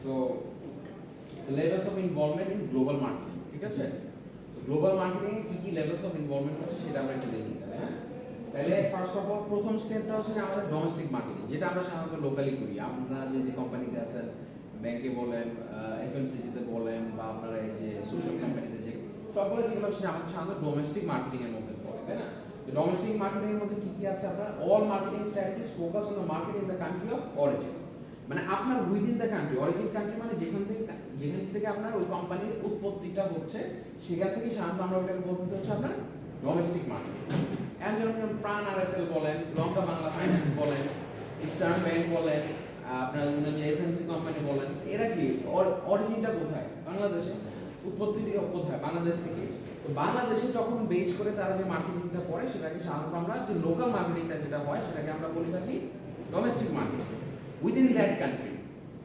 So levels of involvement in global marketing, ঠিক আছে? তো গ্লোবাল মার্কেটিং এ কি কি লেভেলস অফ ইনভলভমেন্ট আছে সেটা আমরা একটু দেখি তাহলে। হ্যাঁ, তাহলে ফার্স্ট অফ অল প্রথম স্টেপটা হচ্ছে যে আমাদের ডোমেস্টিক মার্কেটিং, যেটা আমরা সাধারণত লোকালি করি। আপনারা যে কোম্পানিতে আছেন, ব্যাংকে বলেন, এফএমসিজিতে বলেন, বা আপনারা এই যে সোশ্যাল কোম্পানিতে, যে সবগুলো যেগুলো হচ্ছে আমাদের সাধারণত ডোমেস্টিক মার্কেটিং এর মধ্যে পড়ে, তাই না? তো ডোমেস্টিক মার্কেটিং এর মধ্যে কি কি আছে? আপনার all marketing strategies focus on the market in the country of origin. মানে আপনার within the country, origin country মানে যেখান থেকে আপনার ওই কোম্পানির উৎপত্তিটা হচ্ছে, সেখান থেকে সাধারণত আমরা ওটাকে বলতেছি হচ্ছে আপনার ডোমেস্টিক মার্কেটিং। এন্ড যেমন প্রাণ আরএফএল বলেন, লঙ্কা বাংলা ফাইন্যান্স বলেন, ইস্টার্ন ব্যাংক বলেন, আপনার যে এসএমসি কোম্পানি বলেন, এরা কি অরিজিনটা কোথায়? বাংলাদেশে। উৎপত্তি কোথায়? বাংলাদেশ থেকে। তো বাংলাদেশে যখন বেস করে তারা যে মার্কেটিংটা করে, সেটাকে সাধারণত আমরা যে লোকাল মার্কেটিংটা যেটা হয়, সেটাকে আমরা বলে থাকি domestic marketing within that country,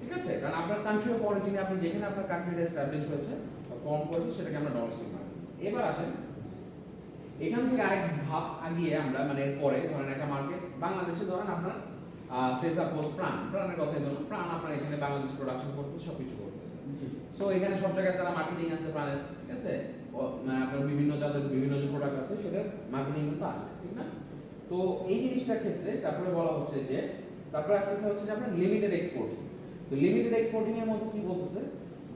ঠিক আছে? কারণ আপনার কান্ট্রি অফ অরিজিনে আপনি যেখানে আপনার কান্ট্রিটা এস্টাবলিশ হয়েছে বা ফর্ম করেছে, সেটাকে আমরা ডোমেস্টিক মার্কেটিং। এবার আসেন এখান থেকে আরেক ধাপ আগিয়ে আমরা, মানে এরপরে ধরেন একটা মার্কেট বাংলাদেশে, ধরেন আপনার সে সাপোজ প্রাণের কথাই ধরুন, প্রাণ আপনার এখানে বাংলাদেশে প্রোডাকশন করতেছে, সব কিছু করতেছে। সো এখানে সব জায়গায় তারা মার্কেটিং আছে প্রাণের, ঠিক আছে? মানে আপনার বিভিন্ন জাতের বিভিন্ন যে প্রোডাক্ট আছে, সেটার মার্কেটিং কিন্তু আছে, ঠিক না? তো এই জিনিসটার ক্ষেত্রে তারপরে বলা হচ্ছে যে, তারপরে আস্তে আস্তে হচ্ছে যে আপনার লিমিটেড এক্সপোর্টিং। তো লিমিটেড এক্সপোর্টিং এর মধ্যে কি বলতেছে?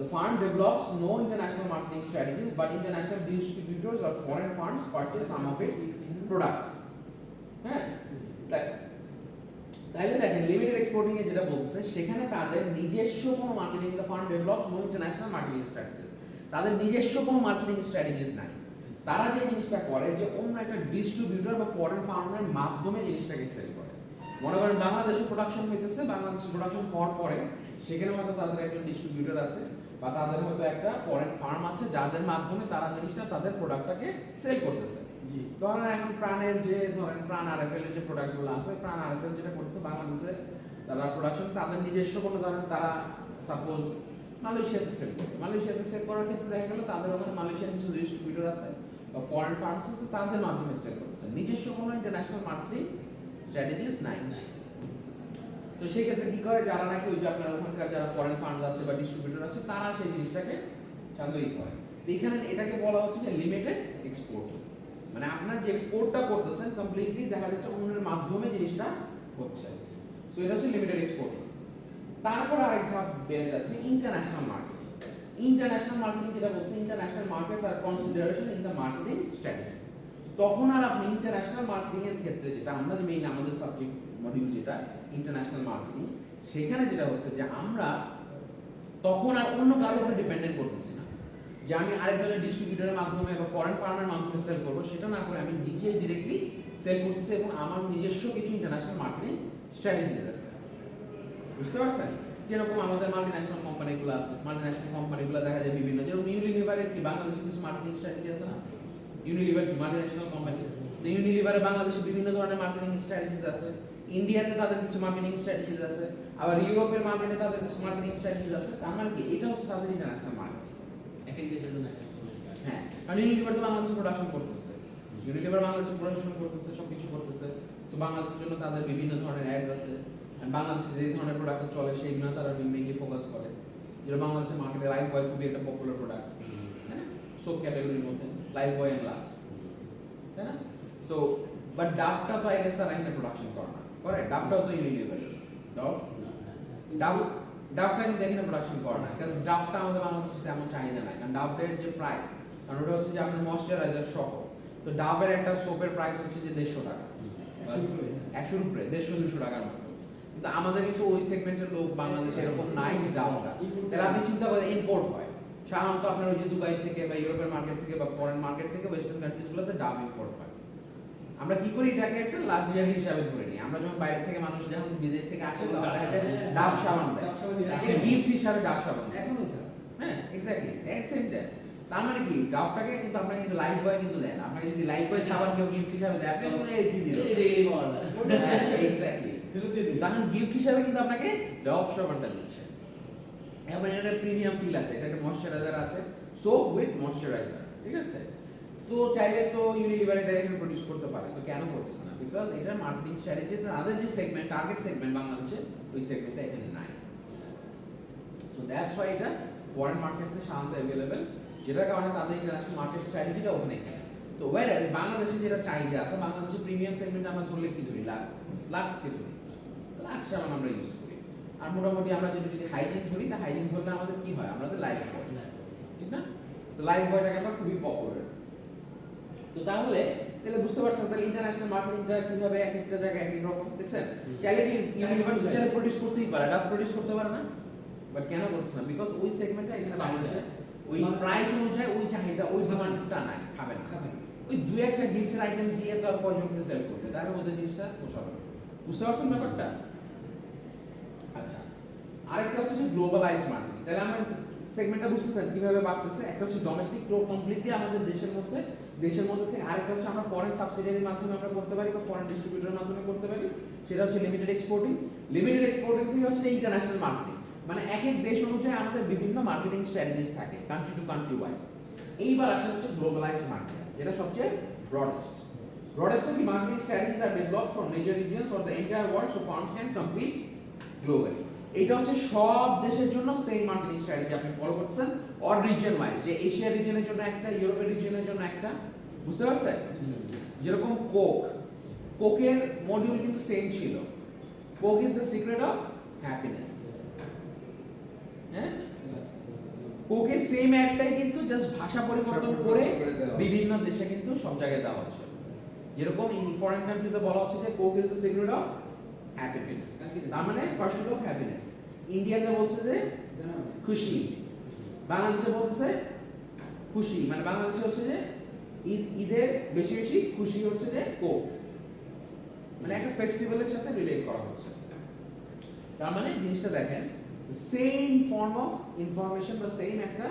The fund develops no international marketing strategies, but international distributors or foreign funds purchase some of its products. হ্যাঁ, তাইলে দেখেন লিমিটেড এক্সপোর্টিং এ যেটা বলতেছে, সেখানে তাদের নিজস্ব কোনো marketing, the fund develops no international marketing strategies, তাদের নিজস্ব কোনো মার্কেটিং স্ট্র্যাটেজিস নাই। তারা যে জিনিসটা করে, যে অন্য একটা ডিস্ট্রিবিউটর বা ফরেন ফার্মের মাধ্যমে জিনিসটাকে সেল করে। মনে করেন বাংলাদেশে প্রোডাকশন হইতেছে, বাংলাদেশে প্রোডাকশন হওয়ার পরে সেখানে হয়তো তাদের একজন ডিস্ট্রিবিউটর আছে, বা তাদের হয়তো একটা ফরেন ফার্ম আছে, যাদের মাধ্যমে তারা জিনিসটা, তাদের প্রোডাক্টটাকে সেল করতেছে। ধরেন এখন প্রাণের যে, ধরেন প্রাণ আরএফএল এর যে প্রোডাক্টগুলো আছে, প্রাণ আরএফএল যেটা করতেছে বাংলাদেশে, তারা প্রোডাকশন তাদের নিজস্ব কোনো, ধরেন তারা সাপোজ মালয়েশিয়াতে সেল করবে। মালয়েশিয়াতে সেল করার ক্ষেত্রে দেখা গেল তাদের ওখানে মালয়েশিয়ান কিছু ডিস্ট্রিবিউটর আছে বা ফরেন ফার্মস আছে, তাদের মাধ্যমে সেল করতেছে, নিজস্ব কোনো ইন্টারন্যাশনাল মার্কেটিং স্ট্র্যাটেজিস নাই। তো সেই ক্ষেত্রে কি করে, যারা নাকি ওই যে আপনার ওখানকার যারা ফরেন ফান্ড আছে বা ডিস্ট্রিবিউটর আছে, তারা সেই জিনিসটাকে সাধারণত করে। তো এখানে এটাকে বলা হচ্ছে যে লিমিটেড এক্সপোর্টিং। মানে আপনার যে এক্সপোর্টটা করতেছেন কমপ্লিটলি দেখা যাচ্ছে অন্যের মাধ্যমে জিনিসটা হচ্ছে। সো এটা হচ্ছে লিমিটেড এক্সপোর্টিং। তারপর আরেক ধাপ বেড়ে যাচ্ছে ইন্টারন্যাশনাল মার্কেটিং। ইন্টারন্যাশনাল মার্কেটিং যেটা বলছে, international markets are consideration in the marketing strategy. তখন আর আপনি ইন্টারন্যাশনাল মার্কেটিং এর ক্ষেত্রে, যেটা আমরা মেইন আমাদের সাবজেক্ট মডিউল যেটা ইন্টারন্যাশনাল মার্কেটিং, সেখানে যেটা হচ্ছে যে আমরা তখন আর অন্য কারোর উপর ডিপেন্ডেন্ট করতেছি না, যে আমি আরেকজনের ডিস্ট্রিবিউটরের মাধ্যমে বা ফরেন ফার্মের মাধ্যমে সেল করবো, সেটা না করে আমি নিজে ডিরেক্টলি সেল করতেছি, এবং আমার নিজস্ব কিছু ইন্টারন্যাশনাল মার্কেটিং স্ট্র্যাটেজিস আছে। বুঝতে পারছেন? যেরকম আমাদের মাল্টিন্যাশনাল কোম্পানিগুলো আছে, মাল্টিন্যাশনাল কোম্পানিগুলো দেখা যায় বিভিন্ন, যেরকম ইউনিলিভারের কি বাংলাদেশে কিছু মার্কেটিং স্ট্র্যাটেজি আছে না? ইউনিলিভার কি মাল্টিন্যাশনাল কোম্পানি, তো ইউনিলিভারে বাংলাদেশে বিভিন্ন ধরনের মার্কেটিং স্ট্র্যাটেজিস আছে। ইন্ডিয়াতে তাদের কিছু মার্কেটিং স্ট্র্যাটেজিস আছে, আবার ইউরোপের মার্কেটে তাদের কিছু মার্কেটিং স্ট্র্যাটেজিস আছে। তার মানে কি, এটা হচ্ছে তাদের ইন্টারন্যাশনাল মার্কেটিং। হ্যাঁ, কারণ ইউনিলিভার তো বাংলাদেশে প্রোডাকশন করতেছে, ইউনিলিভার বাংলাদেশে প্রোডাকশন করতেছে, সবকিছু করতেছে। তো বাংলাদেশের জন্য তাদের বিভিন্ন ধরনের অ্যাডস আছে, বাংলাদেশে যে ধরনের প্রোডাক্ট চলে সেইগুলো তারা মেইনলি ফোকাস করে। যেটা বাংলাদেশের মার্কেটে লাইফ বয় খুবই একটা পপুলার প্রোডাক্ট, হ্যাঁ, সব ক্যাটাগরির মধ্যে লাইফ বয় এন্ড লাক্স, তাই না? সো বাট ডাফটা তো আই গেস তারা এখানে প্রোডাকশন করে না, করে? ডাফটাও তো ইউনিলিভার, ডাফটা কিন্তু এখানে প্রোডাকশন করে না, কারণ ডাফটা আমাদের বাংলাদেশে তেমন চাহিদা নাই। কারণ ডাফের যে প্রাইস, কারণ ওটা হচ্ছে যে আপনার ময়শ্চারাইজার সহ, তো ডাফের একটা সোপের প্রাইস হচ্ছে যে 150 টাকা, 100 উপরে 150-200 টাকার মতো। কিন্তু আমাদের কিন্তু ওই সেগমেন্টের লোক বাংলাদেশে এরকম নাই যে ডাফটা, তাহলে আপনি চিন্তা করেন ইম্পোর্ট হয় সাধারণত আপনার ওই যে দুবাই থেকে বা ইউরোপের মার্কেট থেকে বা ফরেন মার্কেট থেকে, ওয়েস্টার্ন কান্ট্রিজগুলোতে ডাব ইম্পোর্ট হয়। আমরা কি করি, এটাকে একটা লাক্সারি হিসাবে ধরে নিই। আমরা যখন বাইরে থেকে মানুষ যখন বিদেশ থেকে আসে, তখন দেখা যায় ডাব সাবান দেয়, গিফট হিসাবে ডাব সাবান এখনো স্যার। হ্যাঁ, এক্স্যাক্টলি সেম দ্যাট। তার মানে কি, ডাবটাকে কিন্তু আপনাকে কিন্তু লাইফ বয় কিন্তু দেন। আপনাকে যদি লাইফ বয় সাবান কেউ গিফট হিসাবে দেয়, আপনি বলে এই কি দিল, এক্স্যাক্টলি, তখন গিফট হিসাবে কিন্তু আপনাকে ডাব সাবানটা দিচ্ছে। এবং এটা প্রিমিয়াম ফিল আছে, এটা একটা ময়শ্চারাইজার আছে, সোপ উইথ ময়শ্চারাইজার, ঠিক আছে? তো চাইলে তো ইউনিলিভার এটা এখানে প্রডিউস করতে পারে, তো কেন করতেছে না? বিকজ এটা মার্কেটিং স্ট্র্যাটেজি, তাদের যে সেগমেন্ট, টার্গেট সেগমেন্ট বাংলাদেশে, ওই সেগমেন্টটা এখানে নাই। সো তো দ্যাটস ওয়াই এটা ফরেন মার্কেটসে সাধারণত অ্যাভেলেবেল, যেটার কারণে তাদের ইন্টারন্যাশনাল মার্কেট স্ট্র্যাটেজিটা ওখানে থাকে। তো ওয়ারাস বাংলাদেশে যেটা চাহিদা আছে, বাংলাদেশে প্রিমিয়াম সেগমেন্টে আমরা ধরলে কি ধরি, লাক্সকে ধরি, লাক্স সাবান আমরা ইউজ করি। আর মোটামুটি আমরা যদি হাইজিন ধরি, তা হাইজিন ধরলে আমাদের কি হয়, আমাদের লাইফ বয়, ঠিক না? তো লাইফ বয়টাকে আমরা খুবই পপুলার। তো তাহলে বুঝতে পারছেন তাহলে ইন্টারন্যাশনাল মার্কেটিংটা কিভাবে এক একটা জায়গায় এক এক রকম, দেখছেন? চাইলে কি চাইলে প্রডিউস করতেই পারে, ডাস প্রডিউস করতে পারে না, বাট কেন করছে না? বিকজ ওই সেগমেন্টটা এখানে বাংলাদেশে ওই প্রাইস অনুযায়ী ওই চাহিদা ওই ডিমান্ডটা নাই, খাবে না। ওই দুই একটা গিফটের আইটেম দিয়ে তো আর কয়জনকে সেল করবে, তার মধ্যে জিনিসটা পোষাবে। বুঝতে পারছেন ব্যাপারটা? আচ্ছা, আরেকটা হচ্ছে যে গ্লোবালাইজড মার্কেটিং। তাহলে আমরা সেগমেন্টটা বুঝতেছেন কিভাবে বাড়তেছে। একটা হচ্ছে ডোমেস্টিক টো কমপ্লিটলি আমাদের দেশের মধ্যে থেকে, আরেকটা হচ্ছে আমরা ফরেন সাবসিডিয়ারির মাধ্যমে আমরা করতে পারি বা ফরেন ডিস্ট্রিবিউটরের মাধ্যমে করতে পারি, সেটা হচ্ছে লিমিটেড এক্সপোর্টিং। লিমিটেড এক্সপোর্টিং থেকে হচ্ছে ইন্টারন্যাশনাল মার্কেটিং, মানে এক এক দেশ অনুযায়ী আমাদের বিভিন্ন মার্কেটিং স্ট্র্যাটেজিস থাকে কান্ট্রি টু কান্ট্রি ওয়াইজ। এইবার আসলে হচ্ছে গ্লোবালাইজড মার্কেটিং, যেটা সবচেয়ে ব্রডেস্ট কি marketing strategies are developed for major regions of the entire world so firms can compete globally. এটা হচ্ছে সব দেশের জন্য সেম মার্কেটিং স্ট্র্যাটেজি আপনি ফলো করছেন, অর রিজিয়ন ওয়াইজ, যে এশিয়া রিজিয়নের জন্য একটা, ইউরোপের রিজিয়নের জন্য একটা। বুঝতে পারছেন? যেরকম কোকের মডিউল কিন্তু সেম ছিল, Coke is the secret of happiness. হ্যাঁ, কোকের সেম একটাই কিন্তু জাস্ট ভাষা পরিবর্তন করে বিভিন্ন দেশে কিন্তু সব জায়গায় দেওয়া হচ্ছে। যেরকম ইন ফরেন কান্ট্রিজে বলা হচ্ছে যে Coke is the secret of happiness, তার মানে পারসুট অফ হ্যাপিনেস। ইন্ডিয়াতে বলছে যে খুশি, বাংলাদেশে বলছে খুশি, মানে বাংলাদেশে হচ্ছে যে ঈদের বেশি বেশি খুশি হচ্ছে যে কোক, মানে একটা ফেস্টিভ্যালের সাথে রিলেট করা হচ্ছে। তার মানে জিনিসটা দেখেন, সেম ফর্ম অফ ইনফরমেশন বা সেম একটা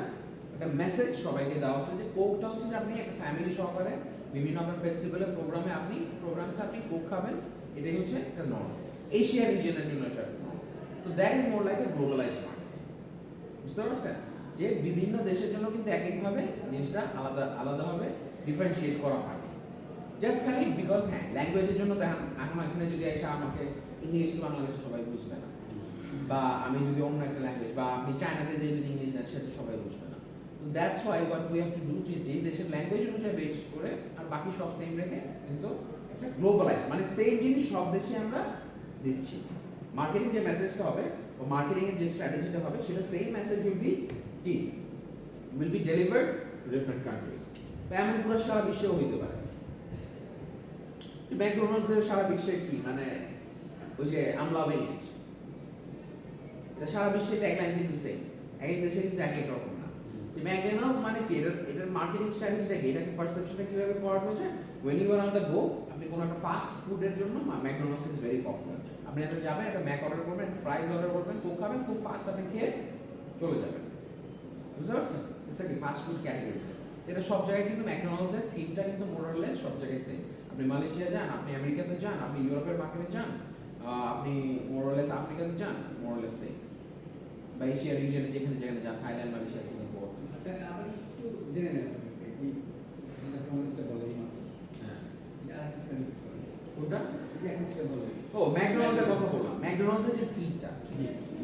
মেসেজ সবাইকে দেওয়া হচ্ছে যে কোকটা হচ্ছে যে আপনি একটা ফ্যামিলি সহকারে বিভিন্ন আপনার ফেস্টিভ্যালের প্রোগ্রামে আপনি কোক খাবেন, এটাই হচ্ছে একটা নর্ম। এশিয়া রিজিয়নের জন্য এটা নর্ম। তো that is more like a globalised market. বুঝতে পারছেন যে বিভিন্ন দেশের জন্য কিন্তু এক একভাবে জিনিসটা আলাদাভাবে ডিফারেন্সিয়েট করা হয়, জাস্ট খালি বিকজ হ্যাঁ ল্যাঙ্গুয়েজের জন্য দেখেন এখন এখানে যদি এসে আমাকে ইংলিশ বাংলাদেশে সবাই বুঝবে না, বা আমি যদি অন্য একটা ল্যাঙ্গুয়েজ বা আপনি চায়নাতে যে যদি ইংলিশ জানেন সেটা সবাই বুঝবে না। তো that's why what we have to do, যে দেশের ল্যাঙ্গুয়েজ অনুযায়ী বেস করে আর বাকি সব সেম রেখে কিন্তু একটা গ্লোবালাইজ, মানে সেম জিনিস সব দেশে আমরা দিচ্ছি। মার্কেটিং যে মেসেজটা হবে বা মার্কেটিং এর যে স্ট্র্যাটেজিটা হবে সেটা same message will be delivered two different countries. এমন পুরো সারা বিশ্বেও হইতে পারে। ম্যাকডোনাল্ডস এর সারা বিশ্বে কি মানে ওই যে আম লাভিং ইট, এটা সারা বিশ্বে ট্যাগলাইন কিন্তু সেম, এক এক দেশে কিন্তু এক এক রকম না। তো ম্যাকডোনাল্ডস মানে কি, এটার মার্কেটিং স্ট্র্যাটেজিটা কি, এটাকে পারসেপশনটা কিভাবে করা হয়েছে, when you are on the go আপনি কোনো একটা ফাস্ট ফুডের জন্য ম্যাকডোনাল্ডস ইজ ভেরি পপুলার। আপনি একটা যাবেন, একটা ম্যাক অর্ডার করবেন, ফ্রাইজ অর্ডার করবেন, কোক খাবেন, খুব ফাস্ট আপনি খেয়ে চলে যাবেন। বুঝতে পারছেন? ইটস কি ফাস্ট ফুড ক্যাটাগরি। এটা সব জায়গায় কিন্তু ম্যাকডোনাল্ডস এর থিমটা কিন্তু মোরলেস সব জায়গায় সেম। আপনি মালয়েশিয়া যান, আপনি আমেরিকাতে যান, আপনি ইউরোপের মার্কেটে যান, আপনি মোরলেস আফ্রিকাতে যান, মোরলেস সেম, বা এশিয়া রিজিয়নে যেখানে যান, থাইল্যান্ড, মালয়েশিয়া, সিঙ্গাপুর। আচ্ছা, আমি একটু জেনে নেব কাছে এই যেটা প্রমাণিত বলেই মাত্র। হ্যাঁ, আরেকটা সেলিব্রেট করেন কোনটা? এই যে এখন থেকে বলেন ও ম্যাকডোনাল্ডস এর কথা বললাম। ম্যাকডোনাল্ডস এর যে থিমটা,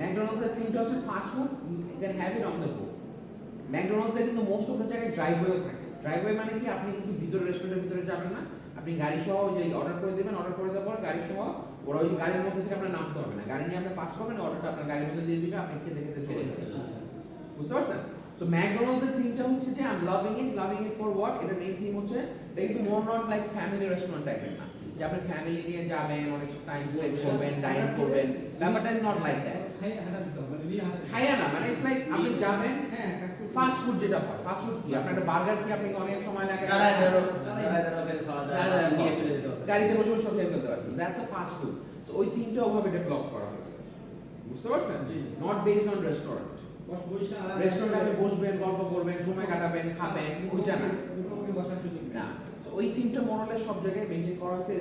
ম্যাকডোনাল্ডস এর থিমটা হচ্ছে fast food, you can have it on the go. McDonald's এর কিন্তু মোস্ট অফ দ্য জায়গায় ড্রাইভওয়েও থাকে। ড্রাইভওয়ে মানে কি, আপনি কিন্তু ভিতরে রেস্টুরেন্টের ভিতরে যাবেন না, আপনি গাড়ি সহ যে অর্ডার করে দেবেন, অর্ডার করে দেওয়ার পর গাড়ি সহ ওরা ওই গাড়ির মধ্যে থেকে আপনার নামতে হবে না, গাড়ি নিয়ে আপনি পাস করবেন, অর্ডারটা আপনার গাড়ির মধ্যে দিয়ে দিবে, আপনি খেতে খেতে চলে যাবেন। বুঝতে পারছেন? সো ম্যাকডোনাল্ডস এর থিমটা হচ্ছে যে I am loving it for what, এটা মেইন থিম হচ্ছে এটা কিন্তু মোর নট লাইক ফ্যামিলি রেস্টুরেন্ট টাইপের না, যে আপনি ফ্যামিলি নিয়ে যাবেন, অনেক টাইম স্পেন্ড করবেন, ডাইন করবেন, ব্যাপারটা ইজ নট লাইক দ্যাট। খাইয়া না, মানে ইটস লাইক আপনি যাবেন ফাস্ট ফুড, যেটা হয় ফাস্ট ফুড কি, আপনার একটা বার্গার কি আপনি অনেক সময় লাগে গাড়িতে বসে বসে সব খেয়ে ফেলতে পারছেন, that's a fast food. So ওই থিমটা ওভাবে ডেভেলপ করা হয়েছে। বুঝতে পারছেন? Not based on restaurant. রেস্টুরেন্টে আপনি বসবেন, গল্প করবেন, সময় কাটাবেন, খাবেন, ওইটা না। না, ওই থিমটা মরলে সব জায়গায় মেনটেন করা হয়েছে।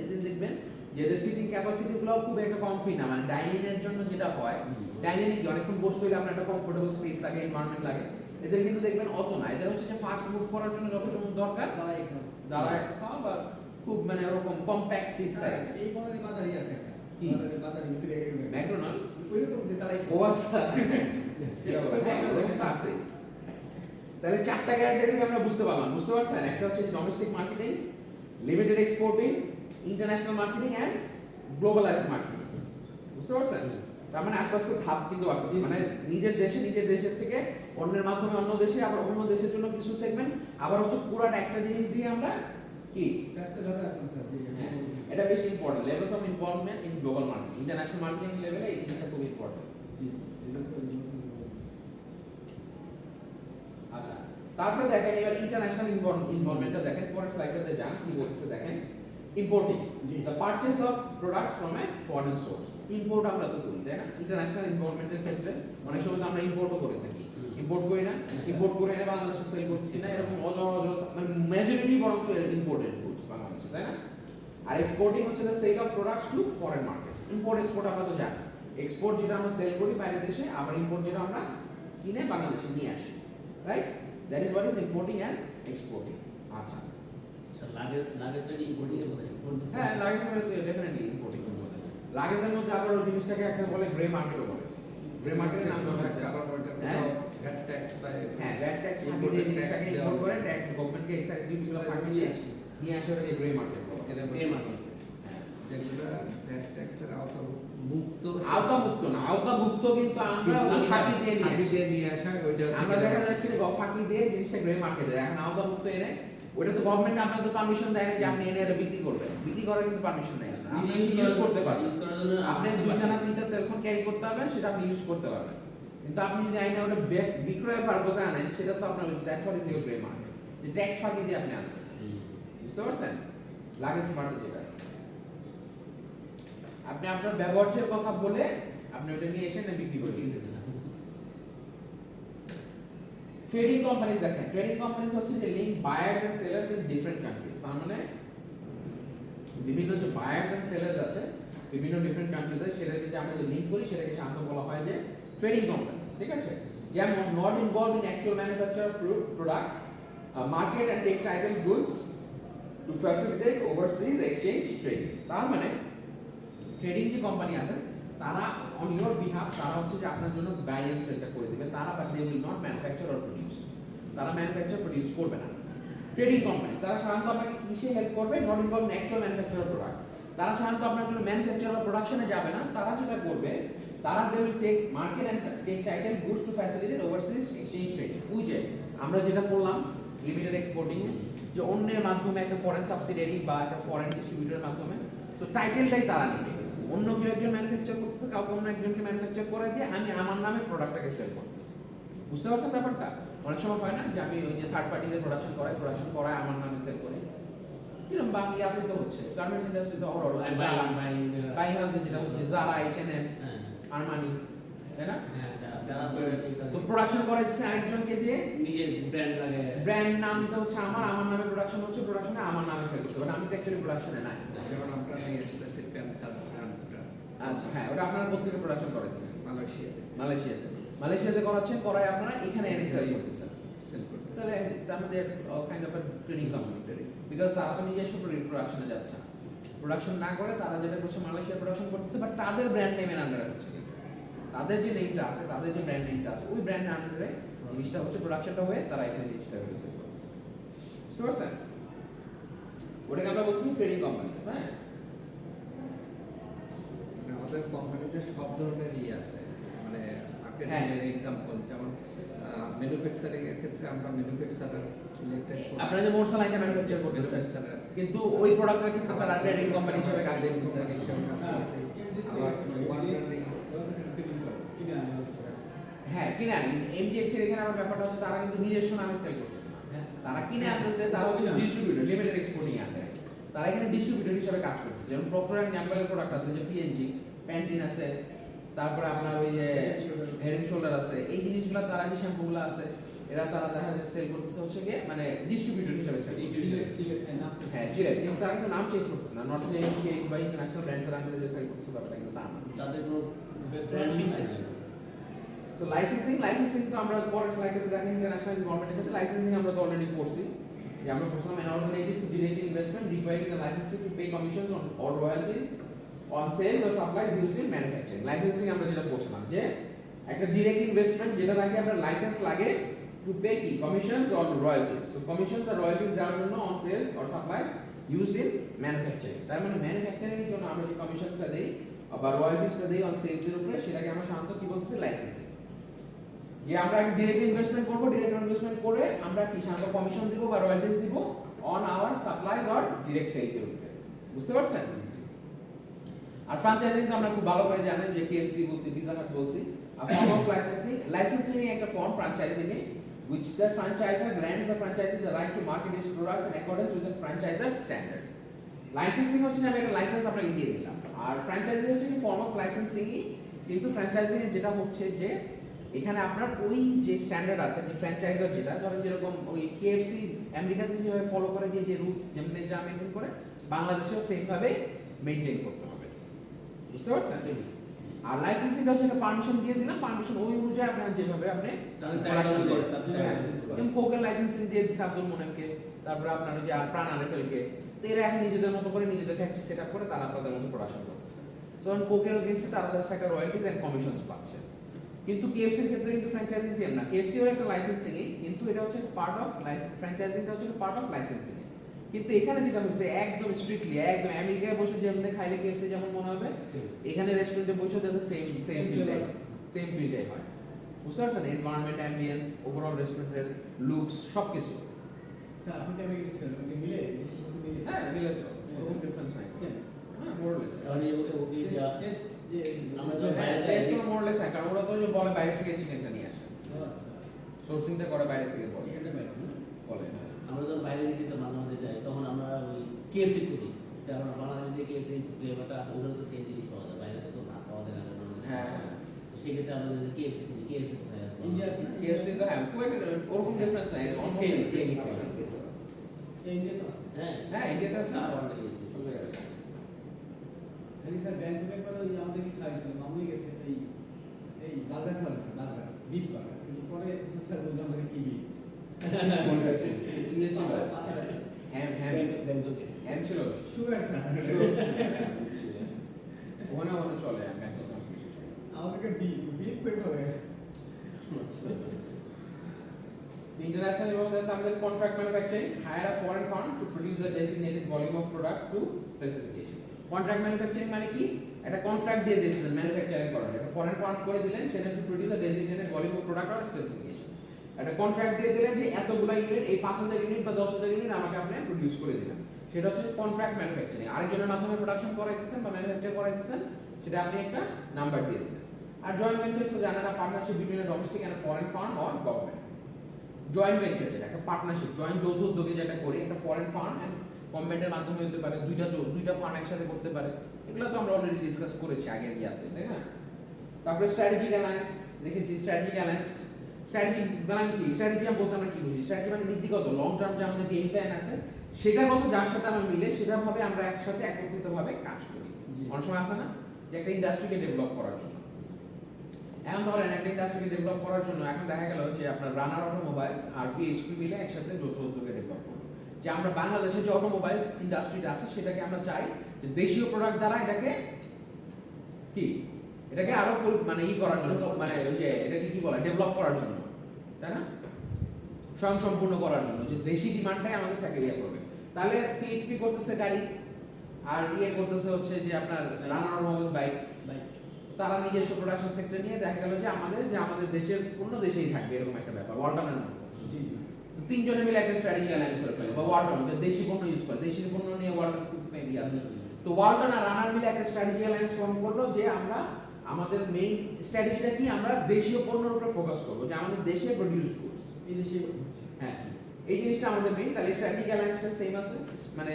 এদের দেখবেন যে এদের সিটিং ক্যাপাসিটি গুলো খুব একটা কমফি না, মানে ডাইনিং এর জন্য যেটা হয়, ডাইনিং এ অনেকক্ষণ বসতে হলে আপনার একটা কমফোর্টেবল স্পেস লাগে, এনভায়রনমেন্ট লাগে। এদের কিন্তু দেখবেন অত না, এদের হচ্ছে যে ফাস্ট মুভ করার জন্য যতটুকু দরকার দাঁড়ায় একটা খাওয়া, বা খুব মানে ওরকম কম্প্যাক্ট সিট সাইজ। এই বলের বাজারই আছে একটা কি? বাজারের ভিতরে ম্যাকডোনাল্ডস? ওইরকম যে তারাই ও আচ্ছা। হ্যাঁ, ওরকম তো আছে। তাহলে চারটা ক্যাটাগরি আমরা বুঝতে পারলাম, বুঝতে পারছেন? একটা হচ্ছে domestic marketing, limited exporting, international marketing and globalized marketing. বুঝতে পারছেন? তার মানে আস্তে আস্তে ধাপ কিন্তু বাড়তেছে, মানে নিজের দেশের থেকে অন্যের মাধ্যমে অন্য দেশে, আবার অন্য দেশের জন্য কিছু সেগমেন্ট, আবার হচ্ছে পুরাটা একটা জিনিস দিয়ে আমরা কি চারটে ধাপে আসলাম স্যার জি হ্যাঁ, এটা বেশি important. Levels of involvement in global marketing, international marketing লেভেলে এই জিনিসটা খুব ইম্পর্টেন্ট। জি এটা স্যার আচ্ছা, তারপরে দেখেন এবার ইন্টারন্যাশনাল ইনভলভমেন্টটা দেখেন, পরের স্লাইডটাতে যান, কি বলছে দেখেন। Importing, G. The purchase of products from a foreign source. Import আমরা তো করি, তাই না? ইন্টারন্যাশনাল ইনভলভমেন্টের ক্ষেত্রে অনেক সময় তো আমরা ইম্পোর্টও করে থাকি। ইম্পোর্ট করি না, ইম্পোর্ট করে এনে বাংলাদেশে সেল করছি না, এরকম অজর মানে মেজরিটি বরঞ্চ ইম্পোর্টেড গুডস বাংলাদেশে, তাই না? আর এক্সপোর্টিং হচ্ছে the sale of products to foreign markets. Import export আমরা তো জানি। এক্সপোর্ট যেটা আমরা সেল করি বাইরের দেশে, আবার ইম্পোর্ট যেটা আমরা কিনে বাংলাদেশে নিয়ে আসি, right? That is what is importing and exporting. আচ্ছা, স্যার লাগেজটা কি ইম্পোর্টিং এর মধ্যে? হ্যাঁ, লাগেজ মানে তো ডেফিনেটলি ইম্পোর্টিং এর মধ্যে। লাগেজের মধ্যে আবার ওই জিনিসটাকে একটা বলে গ্রে মার্কেটও বলে। গ্রে মার্কেটের নাম তো আছে। হ্যাঁ, ভ্যাট ট্যাক্স পায়, হ্যাঁ, ভ্যাট ট্যাক্স ফাঁকি দিয়ে জিনিসটাকে ইম্পোর্ট করে ট্যাক্স গভর্নমেন্টকে এক্সাইজ ডিউটিগুলো ফাঁকি দিয়ে নিয়ে আসে, ওটাকে গ্রে মার্কেট বলে। এটা গ্রে মার্কেট। যেগুলো ভ্যাট ট্যাক্সের আওতামুক্ত, আওতামুক্ত না, আওতামুক্ত কিন্তু আমরা ওই ফাঁকি দিয়ে নিয়ে ফাঁকি আসি। দিয়ে নিয়ে আসা, ওইটা হচ্ছে আমরা দেখা যাচ্ছে যে ফাঁকি দিয়ে জিনিসটা গ্রে মার্কেটে, এখন আওতামুক্ত এনে ওটা তো গভর্নমেন্ট আপনাকে তো পারমিশন দেয় না যে আপনি এনে এটা বিক্রি করবেন। বিক্রি করার কিন্তু পারমিশন নেই, আপনি ইউজ করতে পারবেন। ইউজ করার জন্য আপনি দুইটা না তিনটা সেলফোন ক্যারি করতে পারবেন, সেটা আপনি ইউজ করতে পারবেন। কিন্তু আপনি যদি আইনে ওটা বিক্রয়ের পারপোজে আনেন, সেটা তো আপনার that's what is your grey market, যে ট্যাক্স ফাঁকি দিয়ে আপনি আনতেছেন। বুঝতে পারছেন? লাগেজ মার্কেট যেটা, আপনি আপনার ব্যবহার্যের কথা বলে আপনি ওটা নিয়ে এসে না বিক্রি করে দিতেছেন। ট্রেডিং কোম্পানিজ দেখেন, ট্রেডিং কোম্পানিজ হচ্ছে যে link buyers and sellers in different countries. তার মানে বিভিন্ন যে বায়ার্স এন্ড সেলার্স আছে বিভিন্ন ডিফারেন্ট কান্ট্রিজে, সেটাকে যে আমরা যে লিঙ্ক করি সেটাকে সাধারণত বলা হয় যে ট্রেডিং কোম্পানিজ। ঠিক আছে? যেমন not involved in actual manufacture of products, market and take title goods to facilitate overseas exchange trading. তার মানে ট্রেডিং যে কোম্পানি আছে তারা অন ইওর বিহাফ তারা হচ্ছে যে আপনার জন্য বাই এন্ড সেলটা করে দিবে, তারা but they will not manufacture or produce. তারা ম্যানুফ্যাকচার প্রোডিউস করবে না। ট্রেডিং কোম্পানি তারা সাধারণত আপনাকে কিসে হেল্প করবে? Not involve in actual manufacture or products. তারা সাধারণত আপনার জন্য ম্যানুফ্যাকচার বা প্রোডাকশনে যাবে না, তারা যেটা করবে তারা they will take market and take title goods to facilitate overseas exchange trading. ওই যে আমরা যেটা বললাম লিমিটেড এক্সপোর্টিং এ, যে অন্যের মাধ্যমে একটা ফরেন সাবসিডিয়ারি বা একটা ফরেন ডিস্ট্রিবিউটরের মাধ্যমে, তো টাইটেলটাই তারা নেবে। অন্য কেউ একজন ম্যানুফ্যাকচার করতেছে, কাউকে অন্য একজনকে ম্যানুফ্যাকচার করে দিয়ে আমি আমার নামে প্রোডাক্টটাকে সেল করতেছি। বুঝতে পারছেন ব্যাপারটা? অনেক সময় হয় না যে আমি ওই যে থার্ড পার্টিতে প্রোডাকশন করায় আমার নামে সেল করে, এরকম বাংলাতে তো হচ্ছে গার্মেন্টস ইন্ডাস্ট্রিতে অহরহ বাই হাউসে যেটা হচ্ছে যারা H&M, আরমানি, তাই না? যারা তো প্রোডাকশন করে দিচ্ছে আরেকজনকে দিয়ে, নিজের ব্র্যান্ড লাগে, ব্র্যান্ড নামটা হচ্ছে আমার নামে প্রোডাকশন হচ্ছে, প্রোডাকশনে আমার নামে সেল করতে হবে, আমি তো অ্যাকচুয়ালি প্রোডাকশনে নাই। যেমন আমরা নিয়ে এসেছি প্যান্থার ব্র্যান্ডটা আচ্ছা, হ্যাঁ, ওটা আপনারা কোথেকে প্রোডাকশন করে দিচ্ছেন? মালয়েশিয়াতে মালয়েশিয়াতে করাচ্ছেন, করায় আপনারা এখানে এনে সেল করতেছেন। সেল করতে। তাহলে আমাদের kind of trading company, because তারা তো নিজস্ব প্রোডাকশনে যাচ্ছে, প্রোডাকশন না করে তারা যেটা করছে মালয়েশিয়া প্রোডাকশন করতেছে, বাট তাদের ব্র্যান্ড নেমের আন্ডারে হচ্ছে, তাদের যে নেমটা আছে, তাদের যে ব্র্যান্ড নেমটা আছে, ওই ব্র্যান্ড আন্ডারে জিনিসটা হচ্ছে প্রোডাকশনটা হয়ে তারা এখানে জিনিসটা সেল করতেছে। বুঝতে পারছেন? ওটাকে আমরা বলছি ট্রেডিং কোম্পানি। হ্যাঁ, আমাদের কোম্পানিতে সব ধরনেরই আছে, মানে মার্কেটিং এর এক্সাম্পল, যেমন ম্যানুফ্যাকচারিং এর ক্ষেত্রে আমরা ম্যানুফ্যাকচারার সিলেক্টেড করি। আপনারা যে মোটরসাইকেল ম্যানুফ্যাকচার করতেছেন, কিন্তু ওই প্রোডাক্টটা কিন্তু তারা ট্রেডিং কোম্পানি হিসেবে কাজ করতেছে। হ্যাঁ, কিনে আনি এমজিএক্স এর এখানে আমার ব্যাপারটা হচ্ছে তারা কিন্তু নিজস্ব নামে সেল করতেছে না, তারা কিনে আনতেছে, তারা হচ্ছে ডিস্ট্রিবিউটর, লিমিটেড এক্সপোর্টিং আন্ডারে তারা এখানে ডিস্ট্রিবিউটর হিসেবে কাজ করতেছে। যেমন প্রক্টর এন্ড গ্যাম্বলের প্রোডাক্ট আছে, যে পিএনজি, প্যান্টিন আছে, তারপরে আপনার ওই যে হেড এন্ড শোল্ডার আছে, এই জিনিসগুলো তারা যে শ্যাম্পুগুলো আছে এরা তারা দেখা যাচ্ছে সেল করতেছে হচ্ছে গিয়ে মানে ডিস্ট্রিবিউটর হিসেবে সেল করতেছে। হ্যাঁ, চিলেট, কিন্তু তারা কিন্তু নাম চেঞ্জ করতেছে না, নট যে এমজিএক্স বা ইন্টারন্যাশনাল ব্র্যান্ডের আন্ডারে যে সেল করতেছে ব্যাপারটা কিন্তু তা না। তাদের কোনো ব্র্যান্ডিং আছে। সো লাইসেন্সিং তো আমরা পরের স্লাইডে দেখেন ইন্টারন্যাশনাল গভর্নমেন্টের ক্ষেত্রে লাইসেন্সিং আমরা তো অলরেডি পড়ছি, যে আমরা পড়ছিলাম an alternative to direct investment requiring the licensee to pay commissions on or royalties on sales or supplies used in manufacturing. Licensing আমরা যেটা বলছিলাম যে একটা ডিরেক্ট ইনভেস্টমেন্ট যেটা নাকি আপনার লাইসেন্স লাগে টু পে কি কমিশনস অর রয়্যালটিজ। তো কমিশনস আর রয়্যালটিজ দেওয়ার জন্য on sales or supplies used in manufacturing. তার মানে ম্যানুফ্যাকচারিং এর জন্য আমরা যে কমিশনসটা দেই বা রয়্যালটিজটা দেই অন সেলস এর উপরে, সেটাকে আমরা সাধারণত কি বলছি, লাইসেন্সিং। যে আমরা ডিরেক্ট ইনভেস্টমেন্ট করব, ডিরেক্ট ইনভেস্টমেন্ট করে আমরা কি সাধারণত কমিশন দিব বা রয়্যালটিজ দিব on our supplies or direct sales এর উপরে। বুঝতে পারছেন? আর ফ্র্যাঞ্চাইজিং তো আমরা খুব ভালো করে জানেন যে KFC বলছি, পিজা হাট বলছি। আর ফর্ম অফ লাইসেন্সিং, লাইসেন্সিং একটা ফর্ম ফ্র্যাঞ্চাইজিং এ which the franchisor grants the franchisee the right to market its products in accordance with the franchisor's standards. Licensing হচ্ছে আমি একটা লাইসেন্স আপনাকে দিয়ে দিলাম, আর ফ্র্যাঞ্চাইজিং হচ্ছে কি ফর্ম অফ লাইসেন্সিং। কিন্তু ফ্র্যাঞ্চাইজিং এ যেটা হচ্ছে যে এখানে আপনার ওই যে স্ট্যান্ডার্ড আছে, যে ফ্র্যাঞ্চাইজার যেটা ধরেন যেরকম ওই KFC আমেরিকাতে যেভাবে ফলো করে, যে রুলস যেমনি যা মেনটেন করে, বাংলাদেশেও সেম ভাবে মেনটেন করতে হবে। বুঝতে পারছেন? আর লাইসেন্সিংটা হচ্ছে একটা পারমিশন দিয়ে দিলাম, পারমিশন ওই অনুযায়ী আপনার যেভাবে আপনি কোকের লাইসেন্সিং দিয়ে দিচ্ছে আব্দুল মোনেমকে, তারপরে আপনার ওই যে প্রাণ আরেফেলকে। তো এরা এখন নিজেদের মতো করে নিজেদের ফ্যাক্টরি সেট আপ করে তারা তাদের মতো প্রোডাকশন করছে। তখন কোকের এগেইনস্টে তারা জাস্ট একটা রয়্যালটিজ এন্ড কমিশনস পাচ্ছে। কিন্তু KFC এর ক্ষেত্রে কিন্তু ফ্র্যাঞ্চাইজিং সেম না। KFC এর একটা লাইসেন্সিং, কিন্তু এটা হচ্ছে পার্ট অফ ফ্র্যাঞ্চাইজিংটা হচ্ছে পার্ট অফ লাইসেন্সিং। কিন্তু এখানে যেটা হচ্ছে একদম স্ট্রিক্টলি, একদম আমেরিকায় বসে যেমন খাইলে KFC যেমন মনে হবে, এখানে রেস্টুরেন্টে বসে যাতে সেম ফিলটাই হয়। বুঝতে পারছেন? এনভায়রনমেন্ট, অ্যাম্বিয়েন্স, ওভারঅল রেস্টুরেন্টের লুকস সবকিছু। স্যার আপনি কেমন গেছেন? আপনি মিলে দেশি সাথে মিলে? হ্যাঁ মিলে তো, কোনো ডিফারেন্স নাই। হ্যাঁ মোরলেস। তাহলে ওকে টেস্ট যে আমরা তো বাইরে যাই, টেস্ট তো মোরলেস হয়, কারণ ওরা তো যে বলে বাইরে থেকে চিকেনটা নিয়ে আসে, আচ্ছা সোর্সিংটা করে বাইরে থেকে বলে চিকেনটা বাইরে না? বলে। আমরা যখন বাইরে গেছি তো মাঝে মাঝে যাই, তখন আমরা ওই KFC খুঁজি, কারণ বাংলাদেশে যে KFC ফ্লেভারটা আছে ওখানে তো সেম জিনিস পাওয়া যায়, বাইরে তো না পাওয়া যায় না। হ্যাঁ তো সেক্ষেত্রে আমরা যদি KFC খুঁজি, KFC কোথায় আছে? ইন্ডিয়া আছে না? KFC তো হ্যাঁ খুব একটা ওরকম ডিফারেন্স নাই, Same, সেম ইন্ডিয়া তো আছে। হ্যাঁ হ্যাঁ ইন্ডিয়াতে আছে না, আমাদের চলে গেছে। খালি স্যার ব্যাংককে করে ওই আমাদের কি খাইছিলাম, মামুনি গেছে এই বার্গার খাওয়াইছে, বার্গার বিফ বার্গার, কিন্তু পরে স্যার বুঝলাম যে কি বিফ ইয়ে ছিল হ্যাম ছিল সুগার স্যার ওখানে চলে ব্যাংকক। আমাদেরকে বিফ বিফ করে করে International development আমাদের contract manufacturing hire a foreign firm to produce a designated volume of product to specification. Contract manufacturing মানে কি? একটা কন্ট্রাক্ট দিয়ে দিয়েছিলেন ম্যানুফ্যাকচারিং করার, একটা ফরেন ফার্ম করে দিলেন, সেটা to produce a designated volume of product or specification. একটা কন্ট্রাক্ট দিয়ে দিলেন যে এতগুলা ইউনিট, এই 5000 ইউনিট বা 10000 ইউনিট আমাকে আপনি প্রডিউস করে দিলেন, সেটা হচ্ছে কন্ট্রাক্ট ম্যানুফ্যাকচারিং। আরেকজনের মাধ্যমে প্রোডাকশন করাইতেছেন বা ম্যানুফ্যাকচার করাইতেছেন, সেটা আপনি একটা নাম্বার দিয়ে দিলেন। আর জয়েন্ট ভেঞ্চার তো জানেন, partnership between a domestic and foreign firm or government. Joint venture যেটা একটা পার্টনারশিপ, জয়েন্ট যৌথ উদ্যোগে যেটা করি, একটা ফরেন ফার্ম এন্ড গভর্নমেন্টের মাধ্যমে হতে পারে, দুইটা ফার্ম একসাথে করতে পারে। এগুলো তো আমরা অলরেডি ডিসকাস করেছি আগের ইয়াতে, তাই না? তারপরে স্ট্র্যাটেজিক অ্যালায়েন্স দেখেছি। স্ট্র্যাটেজিক অ্যালায়েন্স কি? স্ট্র্যাটেজি বলতে আমরা কি বুঝি? স্ট্র্যাটেজি মানে নীতিগত লং টার্ম যে আমাদের গেম প্ল্যান আছে, সেটা কত যার সাথে আমরা মিলে সেটা ভাবে আমরা একসাথে একত্রিতভাবে কাজ করি। অনেক সময় আছে না যে একটা ইন্ডাস্ট্রিকে ডেভেলপ করার জন্য, এখন ধরেন একটা ইন্ডাস্ট্রিকে ডেভেলপ করার জন্য এখন দেখা গেল যে আপনার রানার অটোমোবাইলস আর PHP মিলে একসাথে যৌথ উদ্যোগে ডেভেলপ করবো, যে আমরা বাংলাদেশের যে অটোমোবাইলস ইন্ডাস্ট্রিটা আছে সেটাকে আমরা চাই যে দেশীয় প্রোডাক্ট দ্বারা এটাকে আরো মানে করার জন্য, মানে ওই যে এটাকে কি বলে, ডেভেলপ করার জন্য, তাই না? স্বয়ংসম্পূর্ণ করার জন্য, যে দেশি ডিমান্ডটাই আমাদের স্যাক্রিফাইস করবে। তাহলে PHP করতেছে গাড়ি, আর করতেছে হচ্ছে যে আপনার রানার অটোমোবাইলস বাইক, তারা নিজস্ব প্রোডাকশন সেক্টর নিয়ে দেখা গেল যে আমাদের দেশের অন্য দেশেই থাকবে, এরকম একটা ব্যাপার। ওয়ালটনের মতো তিনজনে মিলে একটা স্ট্র্যাটেজি অ্যানালাইজ করে ফেলে, বা ওয়ালটন দেশি পণ্য ইউজ করে, দেশি পণ্য নিয়ে ওয়ালটন খুব ফেমাস। তো ওয়ালটন আর রানার মিলে একটা স্ট্র্যাটেজি অ্যালায়েন্স ফর্ম করলো যে আমরা আমাদের মেইন স্ট্র্যাটেজিটা কি, আমরা দেশীয় পণ্যের উপর ফোকাস করবো, যে আমাদের দেশে প্রোডিউসড গুডস, এই দেশে হচ্ছে। হ্যাঁ এই জিনিসটা আমাদের মেইন। তাহলে স্ট্র্যাটেজিক অ্যালায়েন্সটা সেম আছে, মানে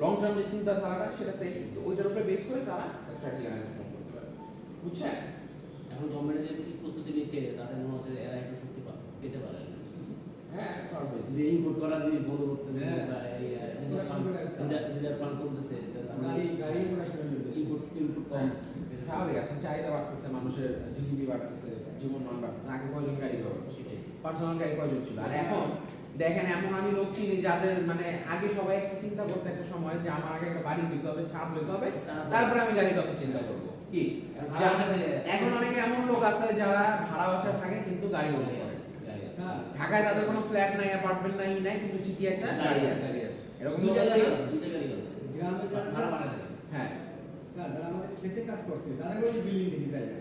লং টার্ম যে চিন্তাধারাটা সেটা সেম, তো ওইটার উপরে বেস করে তারা স্ট্র্যাটেজিক অ্যালায়েন্স ফর্ম করতে পারে। বুঝছেন? এখন গভর্নমেন্ট যে প্রস্তুতি নিচ্ছে তাতে মনে হচ্ছে এরা একটু শক্তি পেতে পারে, হ্যাঁ পারবে। যে ইম্পোর্ট করা জিনিস বন্ধ করতেছে হ্যাঁ। বা এই রিজার্ভ ফান্ড করতেছে, গাড়ি প্রোডাকশন ইনপুট কম। স্বাভাবিক আছে, চাহিদা বাড়তেছে, মানুষের জিডিপি বাড়তেছে, জীবন মান বাড়তেছে। আগে কয়জন গাড়ি ব্যবহার, সেটাই। পার্সোনাল গাড়ি কয়জন ছিল, আর এখন দেখেন এমন আমি লোক চিনি যাদের মানে আগে সবাই একটা চিন্তা করতে একটা সময় যে আমার আগে একটা বাড়ি হইতে হবে, ছাদ হইতে হবে, তারপরে আমি গাড়ির কথা চিন্তা করবো কি। এখন অনেকে এমন লোক আছে যারা ভাড়া বাসায় থাকে কিন্তু গাড়ি ওন করে। স্যার ঢাকায় তাদের কোনো ফ্ল্যাট নাই, অ্যাপার্টমেন্ট নাই কিন্তু ঠিকই একটা গাড়ি আছে। এরকম লোক আছে না? গ্রামে যারা হ্যাঁ, স্যার যারা আমাদের খেতে কাজ করছে তাদের কোনো বিল্ডিং দেখি যায় না।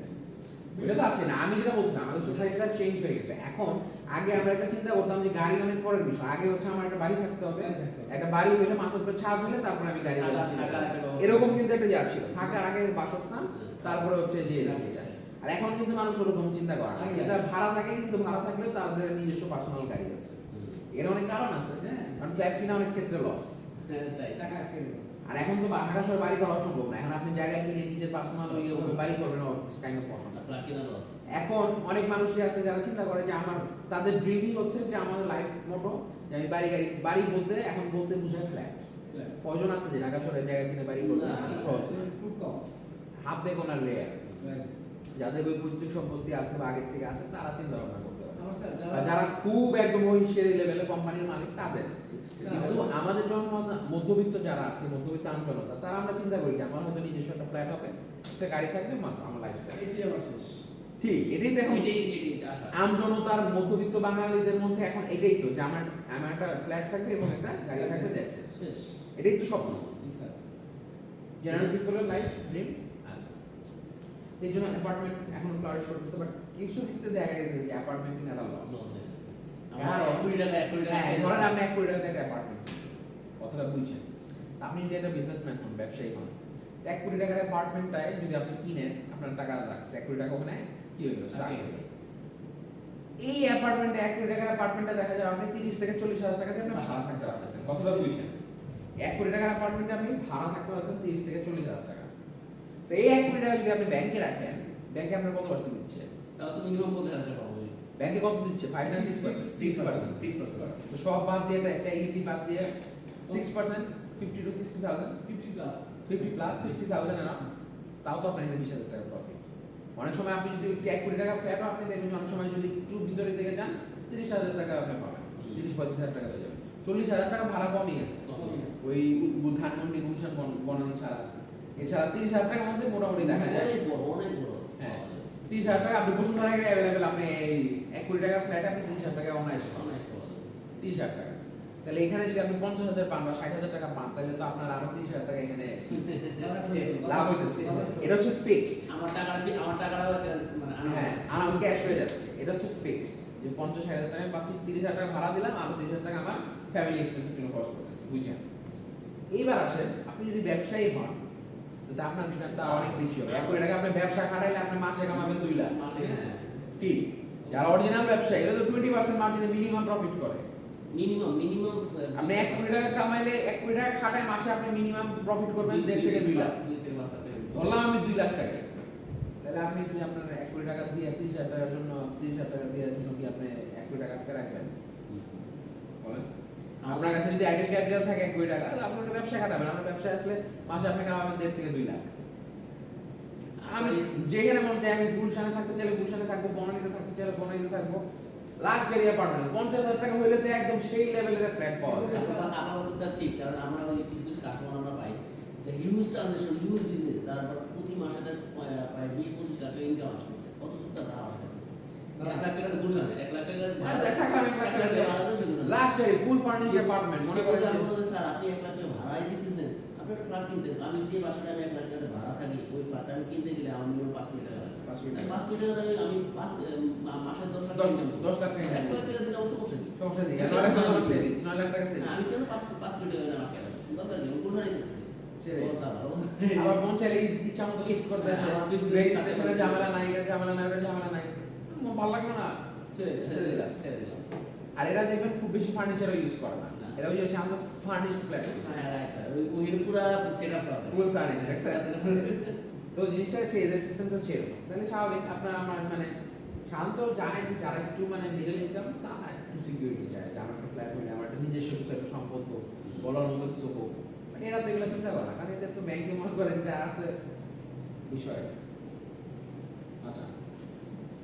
ওইটা তো আছে না। আমি যেটা বলছি আমাদের সোসাইটিটা চেঞ্জ হয়ে গেছে। এখন আগে আমরা একটা চিন্তা করতাম যে গাড়ি অনেক পরের বিষয়। আগে হচ্ছে আমার একটা বাড়ি থাকতে হবে, বাড়ি থাকতে হবে। একটা বাড়ি হইলে মাথার উপরে ছাদ হইলে তারপরে আমি গাড়ি থাকার চালাচ্ছি। একটা ব্যবস্থা। এরকম কিন্তু একটা ইয়া ছিল, থাকার আগে বাসস্থান, তারপরে হচ্ছে যে এরকম এটা। আর এখন কিন্তু মানুষ ওরকম চিন্তা করে না। যেটা ভাড়া থাকে কিন্তু ভাড়া থাকলেও তাদের নিজস্ব পার্সোনাল গাড়ি আছে। এর অনেক কারণ আছে, কারণ ফ্ল্যাট কিনা অনেক ক্ষেত্রে লস। টাকা আটকে দিল। আর এখন তো ঢাকা শহরে বাড়ি করা অসম্ভব না। এখন আপনি জায়গা কিনে নিজের পার্সোনাল ওই বাড়ি করবেন, কাইন্ড অফ অসম্ভব। এখন অনেক মানুষই আছে যারা চিন্তা করে যে আমার তাদের ড্রিমই হচ্ছে যে আমাদের লাইফ মোটো যে আমি বাড়ি বলতে এখন বলতে বুঝায় ফ্ল্যাট। কয়জন আছে যে ঢাকা শহরে জায়গা কিনে বাড়ি করবে? খুব সহজ, খুব কম। হাফ দেখো না রেয়ার। যাদের ওই পৈতৃক সম্পত্তি আছে বা আগের থেকে আছে তারা চিন্তা ভাবনা করতে পারে। আমার স্যার আর যারা খুব একদম ওই সেরি লেভেলে কোম্পানির মালিক তাদের। কিন্তু আমাদের মধ্যবিত্ত যারা আছে, মধ্যবিত্ত আমজনতা, তারা আমরা চিন্তা করি যে আমার হয়তো নিজস্ব একটা ফ্ল্যাট হবে, একটা গাড়ি থাকবে, মাস আমার লাইফ স্টাইল। এটি আমার শেষ। ঠিক, এটাই তো এখন আমজনতার মধ্যবিত্ত বাঙালিদের মধ্যে এখন এটাই তো যে আমার একটা ফ্ল্যাট থাকবে এবং একটা গাড়ি থাকবে, দেখছে শেষ। এটাই তো স্বপ্ন। জি স্যার। জেনারেল পিপলের লাইফ ড্রিম। আচ্ছা, এই জন্য অ্যাপার্টমেন্ট এখন ফ্লারিশ করতেছে, বাট কিছু ক্ষেত্রে দেখা গেছে যে অ্যাপার্টমেন্ট কিনাটা লস। হ্যাঁ, ধরেন আপনি 1 কোটি টাকা দিয়ে অ্যাপার্টমেন্ট, কথাটা বুঝছেন। আপনি যদি একটা বিজনেসম্যান হন, ব্যবসায়ী হন, 1 কোটি টাকার অ্যাপার্টমেন্টটায় যদি আপনি কিনেন, আপনার টাকা লাগছে 1 কোটি টাকা, ওখানে কি হইলো? স্টার্ট হয়েছে। এই অ্যাপার্টমেন্টে 1 কোটি টাকার অ্যাপার্টমেন্টে দেখা যায় আপনি 30 থেকে 40,000 টাকা দিয়ে আপনি ভাড়া থাকতে পারতেছেন। কথাটা বুঝছেন? 1 কোটি টাকার অ্যাপার্টমেন্টে আপনি ভাড়া থাকতে পারছেন 30 থেকে 40,000 টাকা। তো এই 1 কোটি টাকা যদি আপনি ব্যাংকে রাখেন, ব্যাংকে আপনার কত পার্সেন্ট দিচ্ছে? তাহলে তো মিনিমাম 50,000 টাকা পাবো। ব্যাংকে কত দিচ্ছে? 5 না 6%? 6%। তো সব বাদ দিয়ে একটা ইডি বাদ দিয়ে 6%, 50 to 60,000, 50 প্লাস। 50 প্লাস 60,000 এর তাও তো আপনার এখানে 20,000 টাকা প্রফিট। অনেক সময় আপনি যদি 1 কোটি টাকা ফ্ল্যাটও আপনি দেখবেন অনেক সময় যদি একটু ভিতরে দিকে যান 30,000 টাকা আপনি পাবেন, 30-35,000 টাকা হয়ে যাবে। 40,000 টাকা ভাড়া কমই গেছে ওই ধানমন্ডি গুলশান বনানী ছাড়া। এছাড়া 30,000 টাকার মধ্যে মোটামুটি দেখা যায় অনেক বড়। হ্যাঁ, 30,000 টাকা আপনি বসুন্ধরা এখানে অ্যাভেলেবেল। আপনি এই 1 কোটি টাকার ফ্ল্যাট আপনি 30,000 টাকা অনায়াসে পাবেন। 30,000 টাকা। তাহলে এখানে যদি আপনি 50,000 পান বা 60,000 টাকা পান, তাহলে তো আপনার আরো 30,000 টাকা এখানে লাভ হইতেছে। এটা হচ্ছে ফিক্সড। আমার টাকাটা মানে হ্যাঁ, আমার ক্যাশ হয়ে যাচ্ছে। এটা হচ্ছে ফিক্সড যে 50-60,000 টাকা পাচ্ছি, 30,000 টাকা ভাড়া দিলাম, আরো 30,000 টাকা আমার ফ্যামিলি এক্সপেন্সের জন্য খরচ করতেছি। বুঝছেন? এইবার আসেন, আপনি যদি ব্যবসায়ী হন তো আপনার রিটার্নটা অনেক বেশি হবে। 1 কোটি টাকা আপনি ব্যবসা খাটাইলে আপনি মাসে কামাবেন 2 লাখ। ঠিক, যারা অরিজিনাল ব্যবসায়ী এরা তো 20% মার্জিনে মিনিমাম প্রফিট করে। মিনিমাম আপনি 1 কোটি টাকা কামাইলে 1 কোটি টাকা খাটায় মাসে আপনি মিনিমাম প্রফিট করবেন 1.5 থেকে 2 লাখ। বললাম আমি 2 লাখ টাকা। তাহলে আপনি কি আপনার 1 কোটি টাকা দিয়ে 30,000 টাকার জন্য 30,000 টাকা দিয়ে জন্য কি আপনি 1 কোটি টাকা আটকে রাখবেন? বলেন, আপনার কাছে যদি আইডল ক্যাপিটাল থাকে 1 কোটি টাকা, তাহলে আপনি একটা ব্যবসা খাটাবেন। আপনার ব্যবসায় আসলে মাসে আপনি কামাবেন 1.5 থেকে 2 লাখ। আমি যেখানে মন চাই, আমি গুলশানে থাকতে চাইলে গুলশানে থাকবো, বনানীতে থাকতে চাইলে বনানীতে থাকবো। লাক্সারি অ্যাপার্টমেন্ট 50,000 টাকা হইলে তো একদম সেই লেভেলের ফ্ল্যাট পাওয়া যায়। আমার কথা স্যার ঠিক, কারণ আমরা ওই কিছু কাস্টমার আমরা পাই হিউজ ট্রানজাকশন, হিউজ বিজনেস, তারপর প্রতি মাসে তার প্রায় 20-25 লাখ টাকা ইনকাম আসতেছে, অথচ তার ভাড়া আসতেছে 1 লাখ টাকা গুলশানে, 1 লাখ টাকা লাক্সারি ফুল ফার্নিশড অ্যাপার্টমেন্ট। মনে করেন স্যার আপনি 1 লাখ টাকা ভাড়াই দিতেছেন, আপনি একটা ফ্ল্যাট কিনতে, আমি যে বাসাটা আমি 1 লাখ টাকা ভাড়া থাকি, ওই ফ্ল্যাটটা আমি কিনতে গেলে আমার মিনিমাম 5 কোটি টাকা লাগে। 5 কোটি টাকা দিয়ে আমি মাসে 10 লাখ টাকা 10 লাখ টাকা 1 লাখ টাকা দিলে আমার সমস্যা নেই। সমস্যা নেই, 9 লাখ টাকা সেভিংস, 9 লাখ টাকা সেভিংস। আমি কেন 5 কোটি টাকা আমাকে দরকার নেই, গুলশানে দিতেছি। আবার মন চাইলে ইচ্ছা মতো শিফট করতে আছে, রেজিস্ট্রেশনের ঝামেলা নাই, এটা ঝামেলা নাই, ওটা ঝামেলা নাই, ভালো লাগলো না ছেড়ে দিলাম। আর এরা দেখবেন খুব বেশি ফার্নিচারও ইউজ করে না, এরা ওই যে শান্ত ফার্নিশড ফ্ল্যাট, ওই পুরো সেটআপ করা ফুল ফার্নিশড তো জিনিসটা হচ্ছে এদের সিস্টেমটা ছিল। তাহলে স্বাভাবিক আপনার আমার মানে শান্ত যায় যে যারা একটু মানে মিডল ইনকাম, তারা একটু সিকিউরিটি চায় যে আমার একটা ফ্ল্যাট হইলে আমার একটা নিজস্ব কিছু একটা সম্পদ হোক, বলার মতো কিছু হোক। মানে এরা তো এগুলো চিন্তা করে না, কারণ এদের তো ব্যাংকে মনে করেন যা আছে বিষয়। আচ্ছা,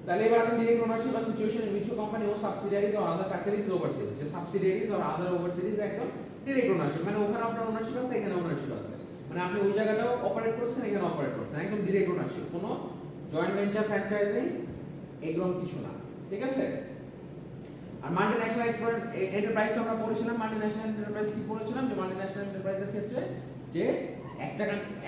তাহলে এবার আসেন ডিরেক্ট ওনারশিপ বা situation in which a company or subsidiaries or other facilities overseas, যে সাবসিডিয়ারিজ or other overseas একদম ডিরেক্ট ওনারশিপ, মানে ওখানে আপনার ওনারশিপ আছে, এখানে ওনারশিপ আছে, মানে আপনি ওই জায়গাটাও অপারেট করছেন, এখানে অপারেট করছেন, একদম ডিরেক্ট ওনারশিপ, কোনো জয়েন্ট ভেঞ্চার ফ্র্যাঞ্চাইজিং এগুলো কিছু না, ঠিক আছে। আর মাল্টিন্যাশনাল এন্টারপ্রাইজ তো আমরা পড়েছিলাম, মাল্টিন্যাশনাল এন্টারপ্রাইজ কি পড়েছিলাম, যে মাল্টিন্যাশনাল এন্টারপ্রাইজের ক্ষেত্রে যে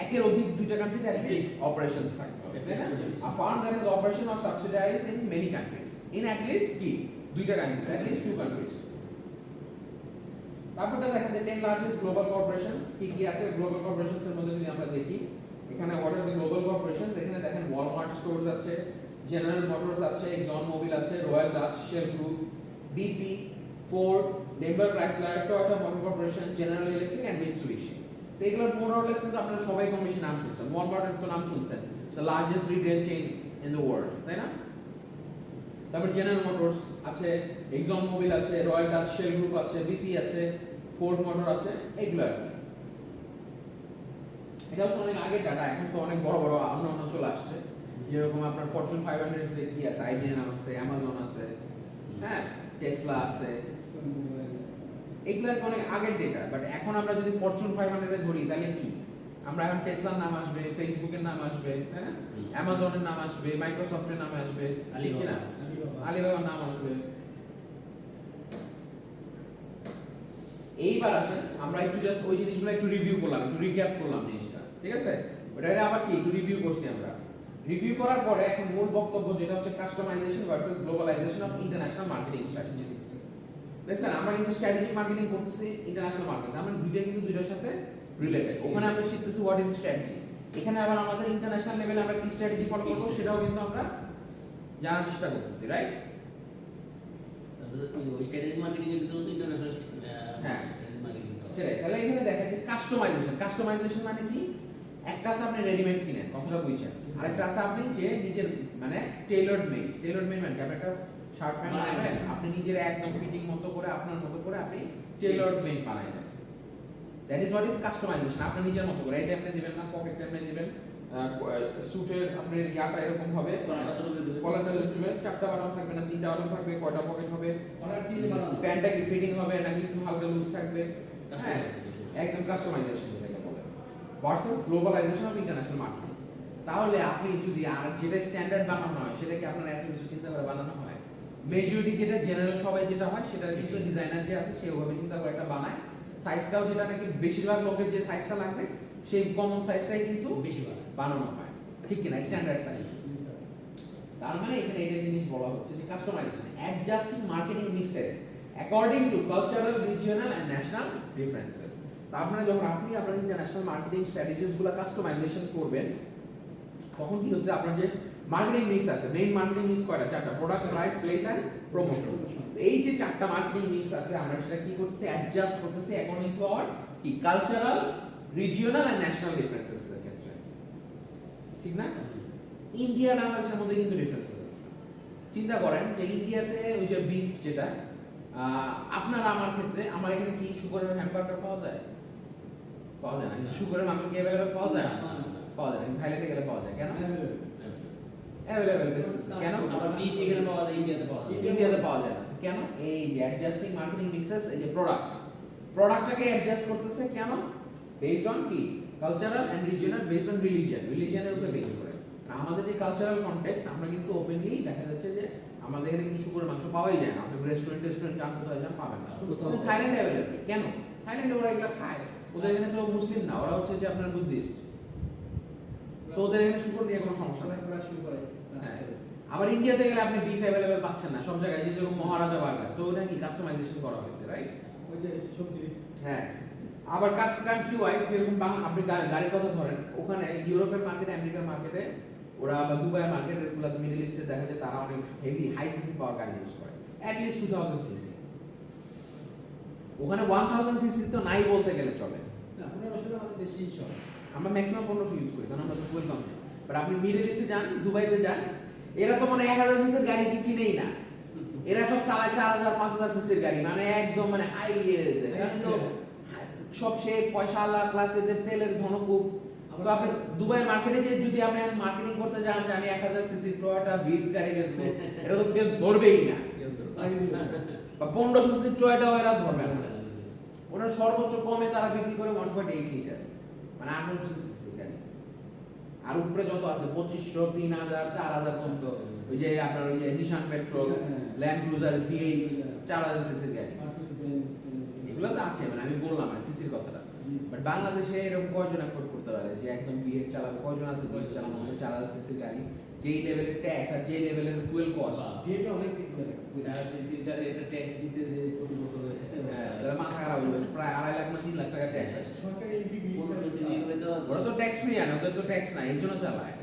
একের অধিক দুইটা কান্ট্রিতে অ্যাটলিস্ট অপারেশনস থাকতে হবে, তাই না? A firm that has operation of subsidiaries in many countries, in at least কি দুইটা কান্ট্রি, at least 2 countries। তারপরটা দেখেন যে 10 largest global corporations কি কি আছে গ্লোবাল কর্পোরেশনস এর মধ্যে যদি আমরা দেখি, এখানে what are the global corporations, এখানে দেখেন ওয়ালমার্ট স্টোরস আছে, জেনারেল মোটরস আছে, এক্সন মোবিল আছে, Royal Dutch Shell Group, BP, Ford, Denver Chrysler, Toyota Motor Corporation, General Electric and Mitsubishi. তো এগুলোর মোর অর লেস কিন্তু আপনারা সবাই কম বেশি নাম শুনছেন, ওয়ালমার্টের তো নাম শুনছেন, the largest retail chain in the world, তাই না? তারপর জেনারেল মোটরস আছে, এক্সন মোবিল আছে, রয়্যাল ডাচ শেল গ্রুপ আছে, বিপি আছে, ফোর্ড মোটর আছে, এগুলো আর কি। এটা হচ্ছে অনেক আগের ডাটা, এখন তো অনেক বড় বড় অন্য চলে আসছে, যেরকম আপনার ফরচুন 500 যে কি আছে, আইবিএম আছে, অ্যামাজন আছে, হ্যাঁ, টেসলা আছে, এগুলো অনেক আগের ডেটা। বাট এখন আমরা যদি ফরচুন 500 এ ধরি তাহলে কি আমরা এখন টেসলার নাম আসবে, ফেসবুকের নাম আসবে, তাই না? অ্যামাজনের নাম আসবে, মাইক্রোসফটের নাম আসবে, ঠিক কি না? আলিবাবার নাম আসবে। এইবার আসেন আমরা একটু জাস্ট ওই জিনিসগুলো একটু রিভিউ করলাম, একটু রিক্যাপ করলাম জিনিসটা, ঠিক আছে? ওটা আবার কি একটু রিভিউ করছি আমরা। রিভিউ করার পরে এখন মূল বক্তব্য যেটা হচ্ছে customization versus globalization of international marketing strategies. দেখছেন আমরা কিন্তু স্ট্র্যাটেজিক মার্কেটিং করতেছি, ইন্টারন্যাশনাল মার্কেটিং, আমরা দুইটা কিন্তু দুইটার সাথে রিলেটেড। ওখানে আমরা শিখতেছি হোয়াট ইজ স্ট্র্যাটেজি, এখানে আবার আমাদের ইন্টারন্যাশনাল লেভেলে আমরা কি স্ট্র্যাটেজি ফলো করব সেটাও কিন্তু আমরা জানার চেষ্টা করতেছি, রাইট? ওই স্ট্র্যাটেজি মার্কেটিং এর ভিতরে তো ইন্টারন্যাশনাল হ্যাঁ স্ট্র্যাটেজি মার্কেটিং তো সেটাই। তাহলে এখানে দেখেন যে কাস্টমাইজেশন মানে কি, একটা আছে আপনি রেডিমেড কিনেন, কথাটা বুঝছেন, আরেকটা আছে আপনি যে নিজের মানে টেইলরড মেড মানে কি, আপনি একটা শার্ট প্যান্ট বানাবেন, আপনি নিজের একদম ফিটিং মতো করে আপনার মতো করে আপনি টেইলরড মেড বানাবেন, that is what is customization. আপনি নিজের মতো করে এটা আপনি দিবেন না, পকেট আপনি দিবেন, স্যুটের আপনি ইয়াটা এরকম হবে, কলারটা দিবেন, 4টা বাটন থাকবে না 3টা বাটন থাকবে, কয়টা পকেট হবে, অর্ডার দিয়ে বানানো, প্যান্টটা কি ফিটিং হবে নাকি একটু হালকা লুজ থাকবে, হ্যাঁ, একদম কাস্টমাইজেশন যেটাকে বলে, versus globalization of international marketing. তাহলে আপনি যদি আর যেটা স্ট্যান্ডার্ড বানানো হয় সেটা কি আপনার এত কিছু চিন্তা করে বানানো হয়? মেজরিটি যেটা জেনারেল সবাই যেটা হয় সেটা কিন্তু ডিজাইনার যে আছে সে ওভাবে চিন্তা করে একটা বানায়, সাইজটাও যেটা নাকি বেশিরভাগ লোকের যে সাইজটা লাগবে সেই কমন সাইজটাই কিন্তু বেশি বানানো হয়, ঠিক কিনা? Standard size. তার মানে এখানে এটা জিনিস বলা হচ্ছে যে customization, adjusting marketing mixes according to cultural, regional and national differences. তার মানে যখন আপনি আপনার ইন্টারন্যাশনাল মার্কেটিং স্ট্র্যাটেজিস গুলো কাস্টমাইজেশন করবেন তখন কি হচ্ছে, আপনার যে মার্কেটিং মিক্স আছে, মেইন মার্কেটিং মিক্স কয়টা? 4টা, product, price, place and promotion. এই যে 4টা মার্কেটিং মিক্স আছে আমরা সেটা কি করতেছি, অ্যাডজাস্ট করতেছি অ্যাকর্ডিং টু আওয়ার কি cultural, regional and national differences এর ক্ষেত্রে, ঠিক না? ইন্ডিয়া বাংলাদেশের মধ্যে কিন্তু ডিফারেন্সেস আছে। চিন্তা করেন যে ইন্ডিয়াতে ওই যে বিফ যেটা আপনার আমার ক্ষেত্রে, আমার এখানে কি সুগারের হ্যামবার্গার পাওয়া যায়? পাওয়া যায় না। সুগারের মাংস কি অ্যাভেলেবল পাওয়া যায়? পাওয়া যায় না। থাইল্যান্ডে গেলে পাওয়া যায়, কেন? অ্যাভেলেবল বেসিস, কেন? আমরা বিফ এখানে পাওয়া যায়, ইন্ডিয়াতে পাওয়া যায়, ইন্ডিয়াতে পাওয়া যায় না, কেন? এই যে অ্যাডজাস্টিং মার্কেটিং মিক্সেস, এই যে প্রোডাক্টটাকে অ্যাডজাস্ট করতেছে, কেন? বেসড অন কি cultural and regional, based on রিলিজিয়নের উপরে বেস করে। আমাদের যে কালচারাল কনটেক্সট আমরা কিন্তু ওপেনলি দেখা যাচ্ছে যে আমাদের এখানে কিন্তু শুকরের মাংস পাওয়াই যায় না, আপনি রেস্টুরেন্ট যান কোথায় যান পাবেন না, থাইল্যান্ডে অ্যাভেলেবল, কেন? থাইল্যান্ডে ওরা এগুলো খায়, ওদের এখানে তো মুসলিম না, ওরা হচ্ছে যে আপনার বুদ্ধিস্ট, তো ওদের এখানে শুকর নিয়ে কোনো সমস্যা নেই। আবার ইন্ডিয়াতে গেলে আপনি বিফ অ্যাভেলেবল পাচ্ছেন না সব জায়গায়, যে যেরকম মহারাজা বার্গার, তো ওটা কি কাস্টমাইজেশন করা হয়েছে, রাইট? ওই যে সবজি, হ্যাঁ। আবার কান্ট্রি ওয়াইজ যেরকম আপনি গাড়ির কথা ধরেন, ওখানে ইউরোপের মার্কেটে, আমেরিকার মার্কেটে ওরা, বা দুবাই মার্কেটের গুলো, মিডল ইস্টে দেখা যায় তারা অনেক হেভি হাই সিসি পাওয়ার গাড়ি ইউজ করে, অ্যাট লিস্ট 2000 সিসি। ওখানে 1000 সিসি তো নাই বলতে গেলে চলে না 1500 আমাদের দেশেই চলে, আমরা ম্যাক্সিমাম 1500 ইউজ করি, কারণ আমরা তো ফুয়েল কম। বাট আপনি মিডল ইস্টে যান, দুবাইতে যান, এরা তো মানে 1000 সিসির গাড়ি কি চিনেই না, এরা সব চালায় 4000 5000 সিসির গাড়ি, মানে একদম মানে হাই সব সে পয়সা আলা, প্লাস এদের তেলের ঘনকূপ, তো আপনি দুবাই মার্কেটে যে যদি আপনি মার্কেটিং করতে যান যে আমি 1000 সিসি টয়োটা ভিটস গাড়ি বেচবো, এটা তো কেউ ধরবেই না। কেউ ধরবে না। আগে দিল। বা 1500 সিসি টয়োটাও এরা ধরবে না। ওরা সর্বোচ্চ কমে তারা বিক্রি করে 1.8 লিটার, মানে 800 সিসি গাড়ি। আর উপরে যত আছে 2500, 3000, 4000 পর্যন্ত, ওই যে আপনার ওই যে নিশান পেট্রোল, ল্যান্ড ক্রুজার V8 4000 সিসির গাড়ি, মার্সিডিজ বেঞ্জ, এগুলো তো আছে। মানে আমি বললাম না সিসির কথাটা, জি। বাট বাংলাদেশে এরকম কয়জন এফোর্ড করতে পারে যে একদম V8 চালাবে? কয়জন আছে V8 চালানো মধ্যে 4000 সিসির গাড়ি, যেই লেভেলের ট্যাক্স আর যেই লেভেলের ফুয়েল কস্ট, বিয়েটা অনেক ঠিক করে। যারা সিসিটার এটা ট্যাক্স দিতে যে প্রতি বছর তাহলে মাথা খারাপ হয়ে যাবে। প্রায় 2.5 লাখ না 3 লাখ টাকা ট্যাক্স আছে। সরকারি এমপি 1500 সিসি হয়তো ওরা তো ট্যাক্স ফ্রি আনে, ওদের তো ট্যাক্স নাই, এই জন্য চালায়।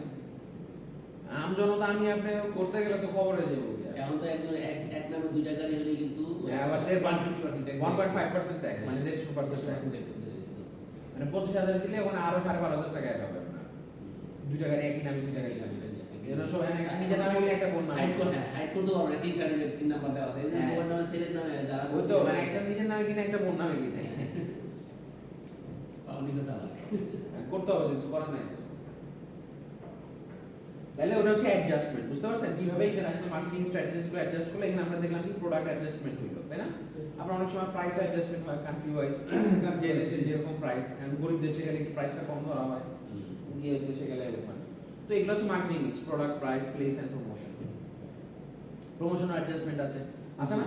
আম জনতা আমি আপনি করতে গেলে তো কবরে যাবো। এখন তো একজন এক নামে 2 টাকা হলে কিন্তু আবার 150% ট্যাক্স 1.5% ট্যাক্স, মানে 150% ট্যাক্স। মানে 25,000 দিলে ওখানে আরো 12,500 টাকা অ্যাড হবে আপনার। 2 টাকার একই নামে 2 টাকা দিলাম। এজন্য সব নিজের নামে গেলে একটা বন্যা হাইড করে, হ্যাঁ হাইড করতে পারবে না, ঠিক সার্টিফিকেট তিন নাম্বার দেওয়া আছে, এই যে হ্যাঁ। তোমার নামে সেলের নামে যারা ওই তো মানে একটা নিজের নামে কিনে একটা বন্যা নামে কিনে পাবলিক চালায় করতে হবে, কিছু করার নাই। তাহলে ওটা হচ্ছে অ্যাডজাস্টমেন্ট, বুঝতে পারছেন কিভাবে ইন্টারন্যাশনাল মার্কেটিং স্ট্র্যাটেজিস গুলো অ্যাডজাস্ট করলে। এখানে আমরা দেখলাম কি প্রোডাক্ট অ্যাডজাস্টমেন্ট হইলো, তাই না? আপনার অনেক সময় প্রাইস অ্যাডজাস্টমেন্ট হয় কান্ট্রি ওয়াইজ, যে দেশে যেরকম প্রাইস, গরিব দেশে গেলে একটু প্রাইসটা কম ধরা হয়, গিয়ে দেশে গেলে এরকম। তো এগুলো হচ্ছে marketing mix, product, price, place and promotion. Promotion adjustment আছে না?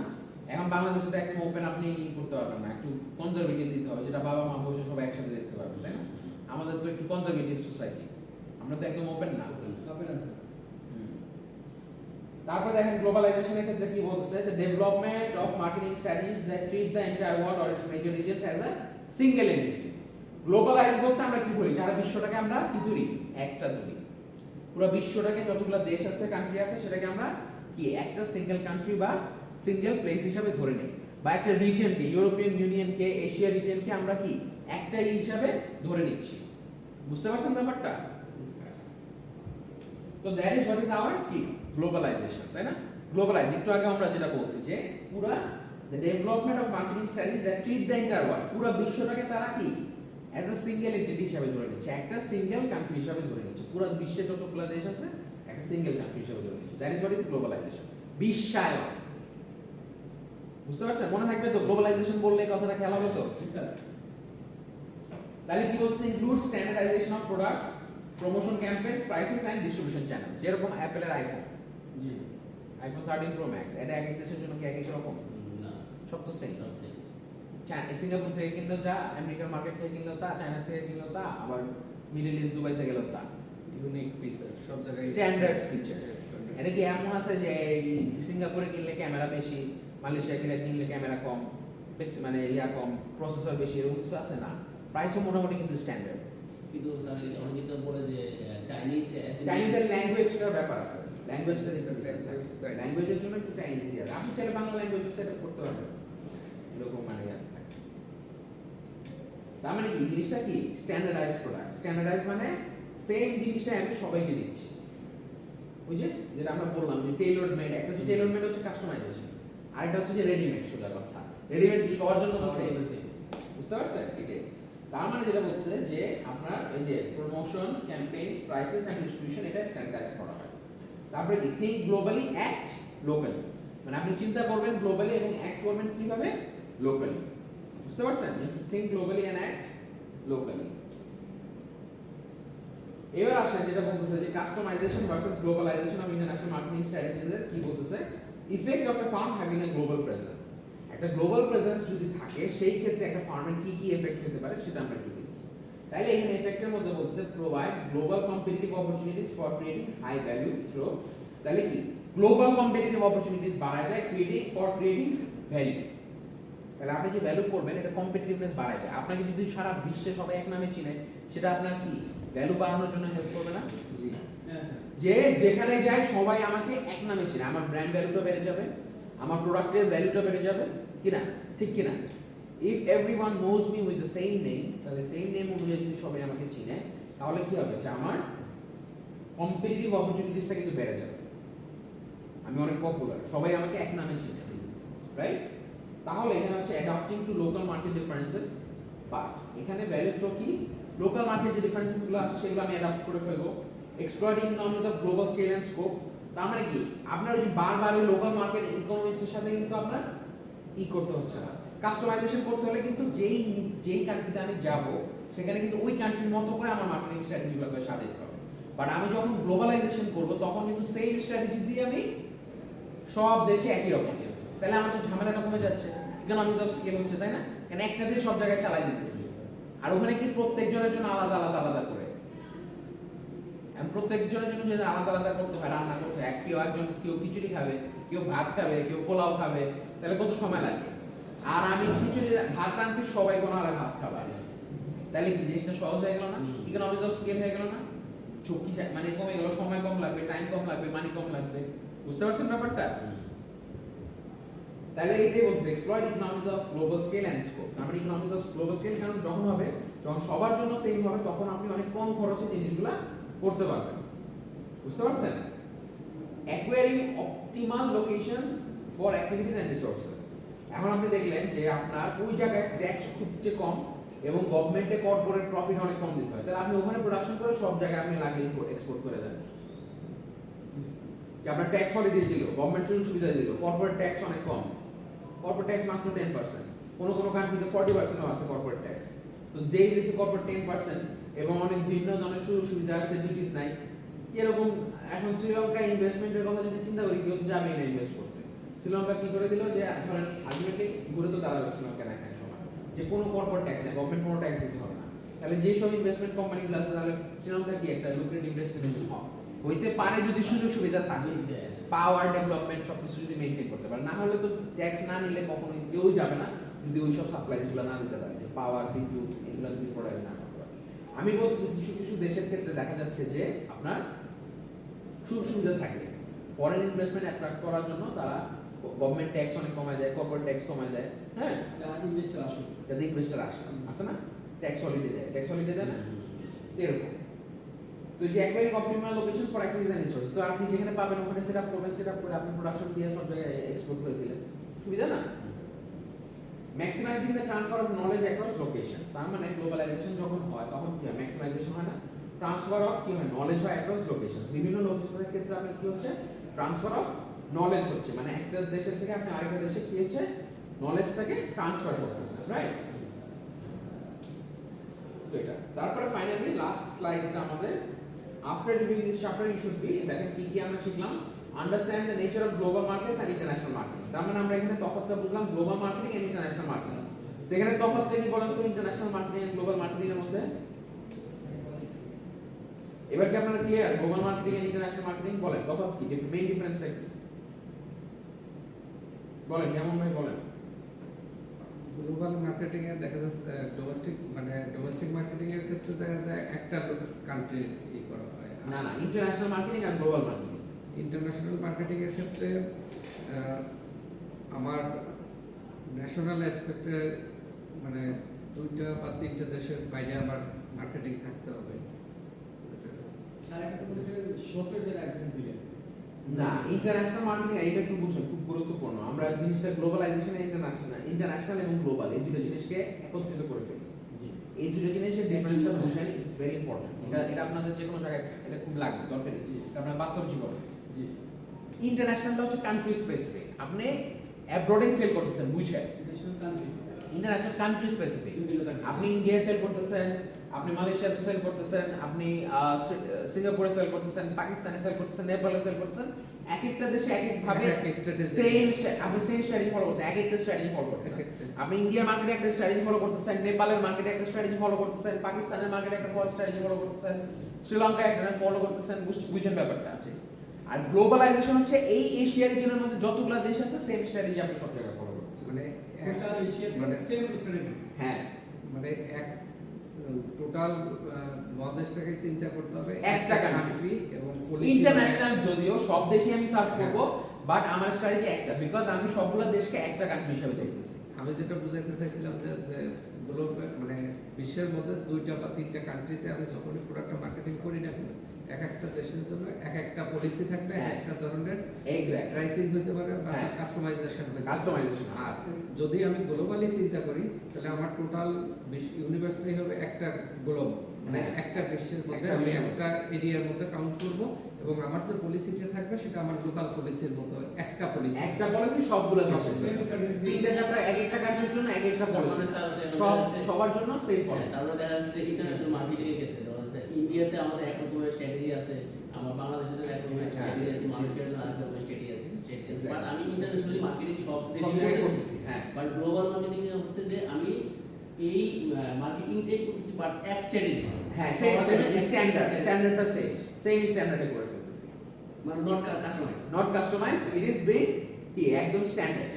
এখন বাংলাদেশে তো একদম ওপেন আপনি করতে পারবেন না, একটু কনজারভেটিভ দিতে হবে, যেটা বাবা মা বসে সবাই একসাথে দেখতে পারবেন, তাই না? আমাদের তো একটু কনজারভেটিভ সোসাইটি, আমরা তো একদম ওপেন না। কাপের আছে। তারপর দেখেন গ্লোবালাইজেশনের ক্ষেত্রে কি বলছে, যে development of marketing strategies that treat the entire world or it's major reasons as a single entity. Globalise বলতে আমরা কি করি, সারা বিশ্বটাকে আমরা কি ধরি? একটা ধরি। পুরো বিশ্বটাকে যতগুলো দেশ আছে, কান্ট্রি আছে, সেটাকে আমরা কি একটা সিঙ্গেল কান্ট্রি বা সিঙ্গেল প্লেস হিসাবে ধরে নিই, বা একটা রিজিয়নকে, ইউরোপিয়ান ইউনিয়নকে, এশিয়া রিজিয়নকে আমরা কি একটা হিসাবে ধরে নিচ্ছি। বুঝতে পারছেন ব্যাপারটা? তো that is what is our কি গ্লোবালাইজেশন, তাই না? গ্লোবালাইজ একটু আগে আমরা যেটা বলছি যে পুরা the development of marketing strategies that treat the entire world, পুরো বিশ্বটাকে তারা কি অ্যাজ আ সিঙ্গেল এন্টিটি হিসাবে ধরে নিচ্ছে, একটা সিঙ্গেল কান্ট্রি হিসাবে ধরে নিচ্ছে। পুরো বিশ্বে যতগুলো দেশ আছে একটা সিঙ্গেল কান্ট্রি হিসাবে ধরে নিচ্ছে। That is what is globalization, বিশ্বায়ন। বুঝতে পারছেন? মনে থাকবে তো গ্লোবালাইজেশন বললে কথাটা খেয়াল হবে তো? জি স্যার। তাহলে কি বলছে? Include standardization of products, promotion campaigns, prices and distribution channel. যেরকম অ্যাপলের আইফোন, জি। আইফোন 13 প্রো ম্যাক্স, এটা এক এক দেশের জন্য কি এক এক রকম? না সব তো সেম। সবচেয়ে সিঙ্গাপুর থেকে কিনলেও যা, আমেরিকার মার্কেট থেকে কিনলেও তা, চায়না থেকে কিনলেও তা, আবার মিডল ইস্ট দুবাই থেকে গেলেও তা। ইউনিক ফিচার সব জায়গায়, স্ট্যান্ডার্ড ফিচার্স। এটা কি এমন আছে যে এই সিঙ্গাপুরে কিনলে ক্যামেরা বেশি, মালয়েশিয়া কিনলে ক্যামেরা কম, মানে ইয়া কম, প্রসেসর বেশি, এরকম কিছু আছে না? প্রাইসও মোটামুটি কিন্তু স্ট্যান্ডার্ড। কিন্তু স্যার অনেকে তো বলে যে চাইনিজের ল্যাঙ্গুয়েজটার ব্যাপার আছে, ল্যাঙ্গুয়েজটা একটু ল্যাঙ্গুয়েজের জন্য একটু টাইম দিতে হবে। আপনি চাইলে বাংলা ল্যাঙ্গুয়েজ সেট আপ করতে পারবেন, এরকম মানে তার মানে কি জিনিসটা কি স্ট্যান্ডার্ডাইজ প্রোডাক্ট। স্ট্যান্ডার্ডাইজ মানে সেম জিনিসটা আমি সবাইকে দিচ্ছি। ওই যে যেটা আমরা বললাম যে টেইলরড মেড, একটা হচ্ছে টেইলরড মেড হচ্ছে কাস্টমাইজেশন, আর একটা হচ্ছে যে রেডিমেড। সোজা কথা, রেডিমেড কি সবার জন্য তো সেম, বুঝতে পারছেন? এটাই তার মানে যেটা বলছে যে আপনার এই যে promotion, campaigns, prices and distribution, এটা স্ট্যান্ডার্ডাইজ করা হয়। তারপরে কি থিঙ্ক গ্লোবালি, অ্যাক্ট লোকালি, মানে আপনি চিন্তা করবেন গ্লোবালি এবং অ্যাক্ট করবেন কিভাবে? লোকালি। বুঝতে পারছেন? Think globally and act locally. এবার আসেন যেটা বলতেছে যে customization versus globalization of international marketing strategies এর কি বলতেছে? Effect of a firm having a global presence. একটা গ্লোবাল প্রেজেন্স যদি থাকে, সেই ক্ষেত্রে একটা ফার্মের কি কি এফেক্ট হতে পারে সেটা আমরা একটু দেখি। তাহলে এখানে এফেক্টের মধ্যে বলছে provides global competitive opportunities for creating high value through. তাহলে কি গ্লোবাল কম্পিটিটিভ অপরচুনিটিস বাড়ায় দেয় ক্রিয়েটিং ভ্যালু। তাহলে আপনি যে ভ্যালু করবেন এটা কম্পিটিটিভনেস বাড়ায় দেয়। আপনাকে যদি সারা বিশ্বে সবাই এক নামে চিনে, সেটা আপনার কি ভ্যালু বাড়ানোর জন্য হেল্প করবে না? জি। হ্যাঁ স্যার। যে যেখানে যায় সবাই আমাকে এক নামে চিনে, আমার ব্র্যান্ড ভ্যালুটা বেড়ে যাবে, আমার প্রোডাক্টের ভ্যালুটা বেড়ে যাবে, কিনা? ঠিক কিনা? If everyone knows me with the same name, তাহলে সেম নেম অনুযায়ী যদি সবাই আমাকে চিনে, তাহলে কি হবে? যে আমার কম্পিটিটিভ অপরচুনিটিসটা কিন্তু বেড়ে যাবে। আমি অনেক পপুলার, সবাই আমাকে এক নামে চিনে, রাইট? তাহলে এখানে হচ্ছে adapting to local market differences, but এখানে ভ্যালু থ্রো কি লোকাল মার্কেট যে ডিফারেন্সেসগুলো আছে সেগুলো আমি অ্যাডাপ্ট করে ফেলবো। Exploiting economies of global scale and scope, তার মানে কি আপনার ওই যে বারবার ওই লোকাল মার্কেট ইকোনমিক্সের সাথে কিন্তু আপনার করতে হচ্ছে না। কাস্টমাইজেশন করতে হলে কিন্তু যেই কান্ট্রিতে আমি যাব সেখানে কিন্তু ওই কান্ট্রির মতো করে আমার মার্কেটিং স্ট্র্যাটেজিগুলোকে সাজাতে হবে। বাট আমি যখন গ্লোবালাইজেশন করব তখন কিন্তু সেম স্ট্র্যাটেজি দিয়ে আমি সব দেশে একই রকম, তাহলে আমার তো ঝামেলাটা কমে যাচ্ছে, ইকোনমিক্স অফ স্কেল হচ্ছে, তাই না? কেন একটা দিয়ে সব জায়গায় চালাই দিতেছি, আর ওখানে কি প্রত্যেকজনের জন্য আলাদা আলাদা আলাদা করে, প্রত্যেকজনের জন্য যদি আলাদা আলাদা করতে হয়, রান্না করতে হয়, কেউ খিচুড়ি খাবে, কেউ ভাত খাবে, কেউ পোলাও খাবে, তাহলে কত সময় লাগে? আর আমি খিচুড়ি ভাত রাঁধছি, সবাই কোনো আর ভাত খাবে, তাহলে কি জিনিসটা সহজ হয়ে গেল না? ইকোনমিক্স অফ স্কেল হয়ে গেল না? ঝুঁকি মানে কমে গেল, সময় কম লাগবে, টাইম কম লাগবে, মানি কম লাগবে। বুঝতে পারছেন ব্যাপারটা? তাহলে এইটাই বলছে exploit economics of global scale and scope. আমরা ইকোনমিক্স অফ গ্লোবাল স্কেল কারণ যখন হবে, যখন সবার জন্য সেম হবে, তখন আপনি অনেক কম খরচে জিনিসগুলা করতে পারবেন। বুঝতে পারছেন? Acquiring optimal locations for activities and resources. এখন আপনি দেখলেন যে আপনার ওই জায়গায় ট্যাক্স খুব যে কম এবং গভর্নমেন্টে কর্পোরেট প্রফিট অনেক কম দিতে হয়, তাহলে আপনি ওখানে প্রোডাকশন করে সব জায়গায় আপনি লাগিয়ে এক্সপোর্ট করে দেন। যে আপনার ট্যাক্স হলিডে দিল, গভর্নমেন্ট সুযোগ সুবিধা দিল, কর্পোরেট ট্যাক্স অনেক কম, কর্পোরেট ট্যাক্স মাত্র 10%, কোনো কান্ট্রিতে 40%ও আছে কর্পোরেট ট্যাক্স। তো যেই দেশে কর্পোরেট 10% এবং অনেক ভিন্ন ধরনের সুযোগ সুবিধা আছে, ডিউটিস নাই, এরকম এখন শ্রীলঙ্কা ইনভেস্টমেন্টের কথা যদি চিন্তা করি, কেউ তো যাবেই না ইনভেস্ট করতে। শ্রীলঙ্কা কি করে দিল যে ধরেন আলটিমেটলি ঘুরে তো দাঁড়াবে শ্রীলঙ্কা না এক সময়, যে কোনো কর্পোরেট ট্যাক্স নেই, গভর্নমেন্ট কোনো ট্যাক্স দিতে হবে না। তাহলে যে সব ইনভেস্টমেন্ট কোম্পানিগুলো আছে, তাহলে শ্রীলঙ্কা কি একটা লুক্রেটিভ ডেস্টিনেশন হইতে পারে যদি সুযোগ সুবিধা থাকে, পাওয়ার ডেভেলপমেন্ট সবকিছু যদি মেইনটেইন করতে পারে। না হলে তো ট্যাক্স না নিলে কখনোই কেউ যাবে না যদি ওই সব সাপ্লাইজগুলো না দিতে পারে, যে পাওয়ার, বিদ্যুৎ এগুলো যদি প্রোভাইড না করতে পারে। আমি বলছি কিছু কিছু দেশের ক্ষেত্রে দেখা যাচ্ছে যে আপনার সুযোগ সুবিধা থাকে, ফরেন ইনভেস্টমেন্ট অ্যাট্রাক্ট করার জন্য তারা গভর্নমেন্ট ট্যাক্স অনেক কমায় দেয়, কর্পোরেট ট্যাক্স কমায় দেয়, হ্যাঁ, ইনভেস্টর আসুক, যাতে ইনভেস্টার আসে না, ট্যাক্স হলিডে দেয় না, এরকম। তো যে acquiring optimal locations for activities and resource, তো আপনি যেখানে পাবেন ওখানে সেটআপ করবেন, সেটআপ করে আপনি প্রোডাকশন দিয়ে সব জায়গায় এক্সপোর্ট করে দিলেন, সুবিধা না? Maximising the transfer of knowledge across locations, তার মানে গ্লোবালাইজেশন যখন হয় তখন কি হয়? ম্যাক্সিমাইজেশন হয় না, ট্রান্সফার অফ কি হয়? নলেজ হয় অ্যাক্রস লোকেশনস। বিভিন্ন লোকেশনের ক্ষেত্রে আপনার কি হচ্ছে? ট্রান্সফার অফ নলেজ হচ্ছে, মানে একটা দেশের থেকে আপনি আরেকটা দেশে কি হচ্ছে? নলেজটাকে ট্রান্সফার করতেছেন, রাইট? তো এটা তারপরে ফাইনালি লাস্ট স্লাইডটা আমাদের, after reviewing this chapter you should be, দেখেন কি কি আমরা শিখলাম, understand the nature of global markets and international marketing. তার মানে আমরা এখানে তফাৎটা বুঝলাম global marketing and international marketing. সেখানে তফাৎটা কি বলেন তো international marketing and global marketing এর মধ্যে? এবার কি আপনারা clear? Global marketing and international marketing বলেন তফাৎ কি, মেইন ডিফারেন্সটা কি বলেন, যেমন ভাই বলেন। গ্লোবাল মার্কেটিং এ দেখা যাচ্ছে ডোমেস্টিক মার্কেটিং এর ক্ষেত্রে দেখা যায় একটা কান্ট্রি করা হয়। না ইন্টারন্যাশনাল মার্কেটিং আর গ্লোবাল মার্কেটিং। ইন্টারন্যাশনাল মার্কেটিং এর ক্ষেত্রে আমার ন্যাশনাল অ্যাসপেক্টে মানে 2টা বা 3টা দেশের বাইরে আমার মার্কেটিং থাকতে হবে। আর একটা বলছে শপের যে অ্যাড্রেস দিলেন, না ইন্টারন্যাশনাল মার্কেটিং এটা একটু বুঝুন, খুব গুরুত্বপূর্ণ। আমরা জিনিসটা গ্লোবালাইজেশন ইন্টারন্যাশনাল এবং গ্লোবাল এই দুটো জিনিসকে একত্রিত করে ফেলি। এই দুটো জিনিসের ডিফারেন্সটা বুঝেন, ইটস ভেরি ইম্পর্টেন্ট। এটা আপনাদের যে কোনো জায়গায় এটা খুব লাগবে, দরকারি, আপনার বাস্তব জীবনে। ইন্টারন্যাশনালটা হচ্ছে কান্ট্রি স্পেসিফিক, আপনি অ্যাব্রডে সেল করতেছেন, বুঝছেন? ইন্টারন্যাশনাল কান্ট্রি স্পেসিফিক, আপনি ইন্ডিয়ায় সেল করতেছেন, আপনি মালয়েশিয়াতে সেল করতেছেন, আপনি সিঙ্গাপুরে সেল করতেছেন, পাকিস্তানে সেল করতেছেন, নেপালে সেল করতেছেন, এক একটা দেশে এক এক ভাবে আপনি সেম স্ট্র্যাটেজি ফলো করছেন, এক একটা স্ট্র্যাটেজি ফলো করতেছেন। আপনি ইন্ডিয়ার মার্কেটে একটা স্ট্র্যাটেজি ফলো করতেছেন, নেপালের মার্কেটে একটা স্ট্র্যাটেজি ফলো করতেছেন, পাকিস্তানের মার্কেটে একটা স্ট্র্যাটেজি ফলো করতেছেন, শ্রীলঙ্কায় একটা ফলো করতেছেন, বুঝছেন ব্যাপারটা আছে। আর গ্লোবালাইজেশন হচ্ছে এই এশিয়া রিজনের মধ্যে যতগুলো দেশ আছে সেম স্ট্র্যাটেজি আপনি সব জায়গায় ফলো করতেছেন, মানে একটা এশিয়াতে মানে সেম স্ট্র্যাটেজি। হ্যাঁ, মানে এক টোটাল মহাদেশটাকে চিন্তা করতে হবে একটা কান্ট্রি এবং ইন্টারন্যাশনাল, যদিও সব দেশই আমি সার্ভ করব, বাট আমার স্ট্র্যাটেজি একটা, বিকজ আমি সবগুলো দেশকে একটা কান্ট্রি হিসেবে দেখতেছি। আমি যেটা বুঝাইতে চাইছিলাম যে মানে বিশ্বের মধ্যে 2টা বা 3টা কান্ট্রিতে আমি যখনই প্রোডাক্টটা মার্কেটিং করি না কেন, এক একটা দেশের জন্য এক একটা পলিসি থাকবে, এক একটা ধরনের প্রাইসিং হতে পারে বা কাস্টমাইজেশন হবে। আর যদি আমি গ্লোবালি চিন্তা করি তাহলে আমার টোটাল ইউনিভার্সিটি হবে একটা গ্লোব, মানে একটা বিশ্বের মধ্যে একটা আমি বিশ্বের একটা এরিয়ার মধ্যে কাউন্ট করব এবং আমার যে পলিসিটা থাকবে সেটা আমার লোকাল পলিসির মতো একটা পলিসি। একটা পলিসি সবগুলো দেশে Same strategy. তিনটা চারটা এক একটা কান্ট্রির জন্য এক একটা পলিসি, সব সবার জন্য সেম পলিসি। তারপরে দেখা যাচ্ছে যে ইন্টারন্যাশনাল মার্কেটিং এর ক্ষেত্রে ধরা যাচ্ছে ইন্ডিয়াতে আমাদের এক রকমের স্ট্র্যাটেজি আছে, আমার বাংলাদেশের জন্য এক রকমের স্ট্র্যাটেজি আছে, মালয়েশিয়ার জন্য আরেক রকমের স্ট্র্যাটেজি আছে। বাট আমি ইন্টারন্যাশনালি মার্কেটিং সব দেশে জায়গায় করতেছি, করতেছি, হ্যাঁ। বাট গ্লোবাল মার্কেটিং এ হচ্ছে যে আমি এই মার্কেটিংটাই করতেছি বাট এক স্ট্র্যাটেজি, হ্যাঁ সেম স্ট্যান্ডার্ডটা সেম স্ট্যান্ডার্ডে করে ফেলতেছি, মানে not customize. Not customized, it is being কি একদম স্ট্যান্ডার্ড।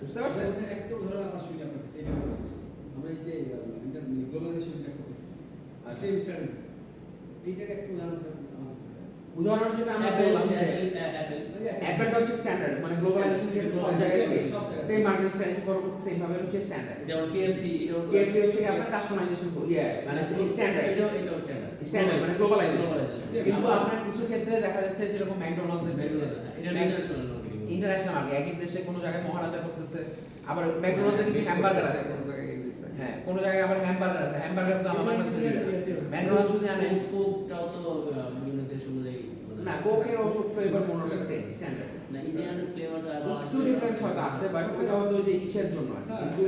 বুঝতে পারছেন? স্যার, একটা উদাহরণ আমার শুনি আপনার কাছে, এটা বলুন। আমরা এই যে গ্লোবালাইজেশন যেটা করতেছি, সেম স্ট্র্যাটেজি, এইটার একটা উদাহরণ স্যার আমাদের কাছে। উদাহরণ যেটা আমরা বললাম যে অ্যাপলটা হচ্ছে স্ট্যান্ডার্ড, মানে গ্লোবালাইজেশন কিন্তু সব জায়গায় সেম, সব জায়গায় সেম মার্কেটিং স্ট্র্যাটেজি ফলো করতে সেম ভাবে হচ্ছে স্ট্যান্ডার্ড। যেমন KFC, এটা KFC হচ্ছে কি আপনার কাস্টমাইজেশন মানে স্ট্যান্ডার্ড, এটাও স্ট্যান্ডার্ড। স্ট্যান্ডার্ড মানে গ্লোবালাইজেশন। Globalization. কিন্তু আপনার কিছু ক্ষেত্রে দেখা যাচ্ছে যেরকম ম্যাকডোনাল্ডস এর এটা ইন্টারন্যাশনাল মার্কেটিং। ইন্টারন্যাশনাল মার্কেট, এক এক দেশে কোনো জায়গায় মহারাজা করতেছে, আবার ম্যাকডোনাল্ডস এ কিন্তু হ্যামবার্গার আছে, কোনো জায়গায় ইংলিশ আছে। হ্যাঁ কোনো জায়গায় আবার হ্যামবার্গার আছে, হ্যামবার্গার তো আমাদের কাছে ম্যাকডোনাল্ডস যদি আনে কোকটাও তো বিভিন্ন দেশ অনুযায়ী না, কোকের ওষুধ ফ্লেভার মনোটা সেম স্ট্যান্ডার্ড, না, ইন্ডিয়ান ফ্লেভারটা একটু ডিফারেন্স হয়তো আছে, বাট ওটা হয়তো ওই যে ইসের জন্য আছে, কিন্তু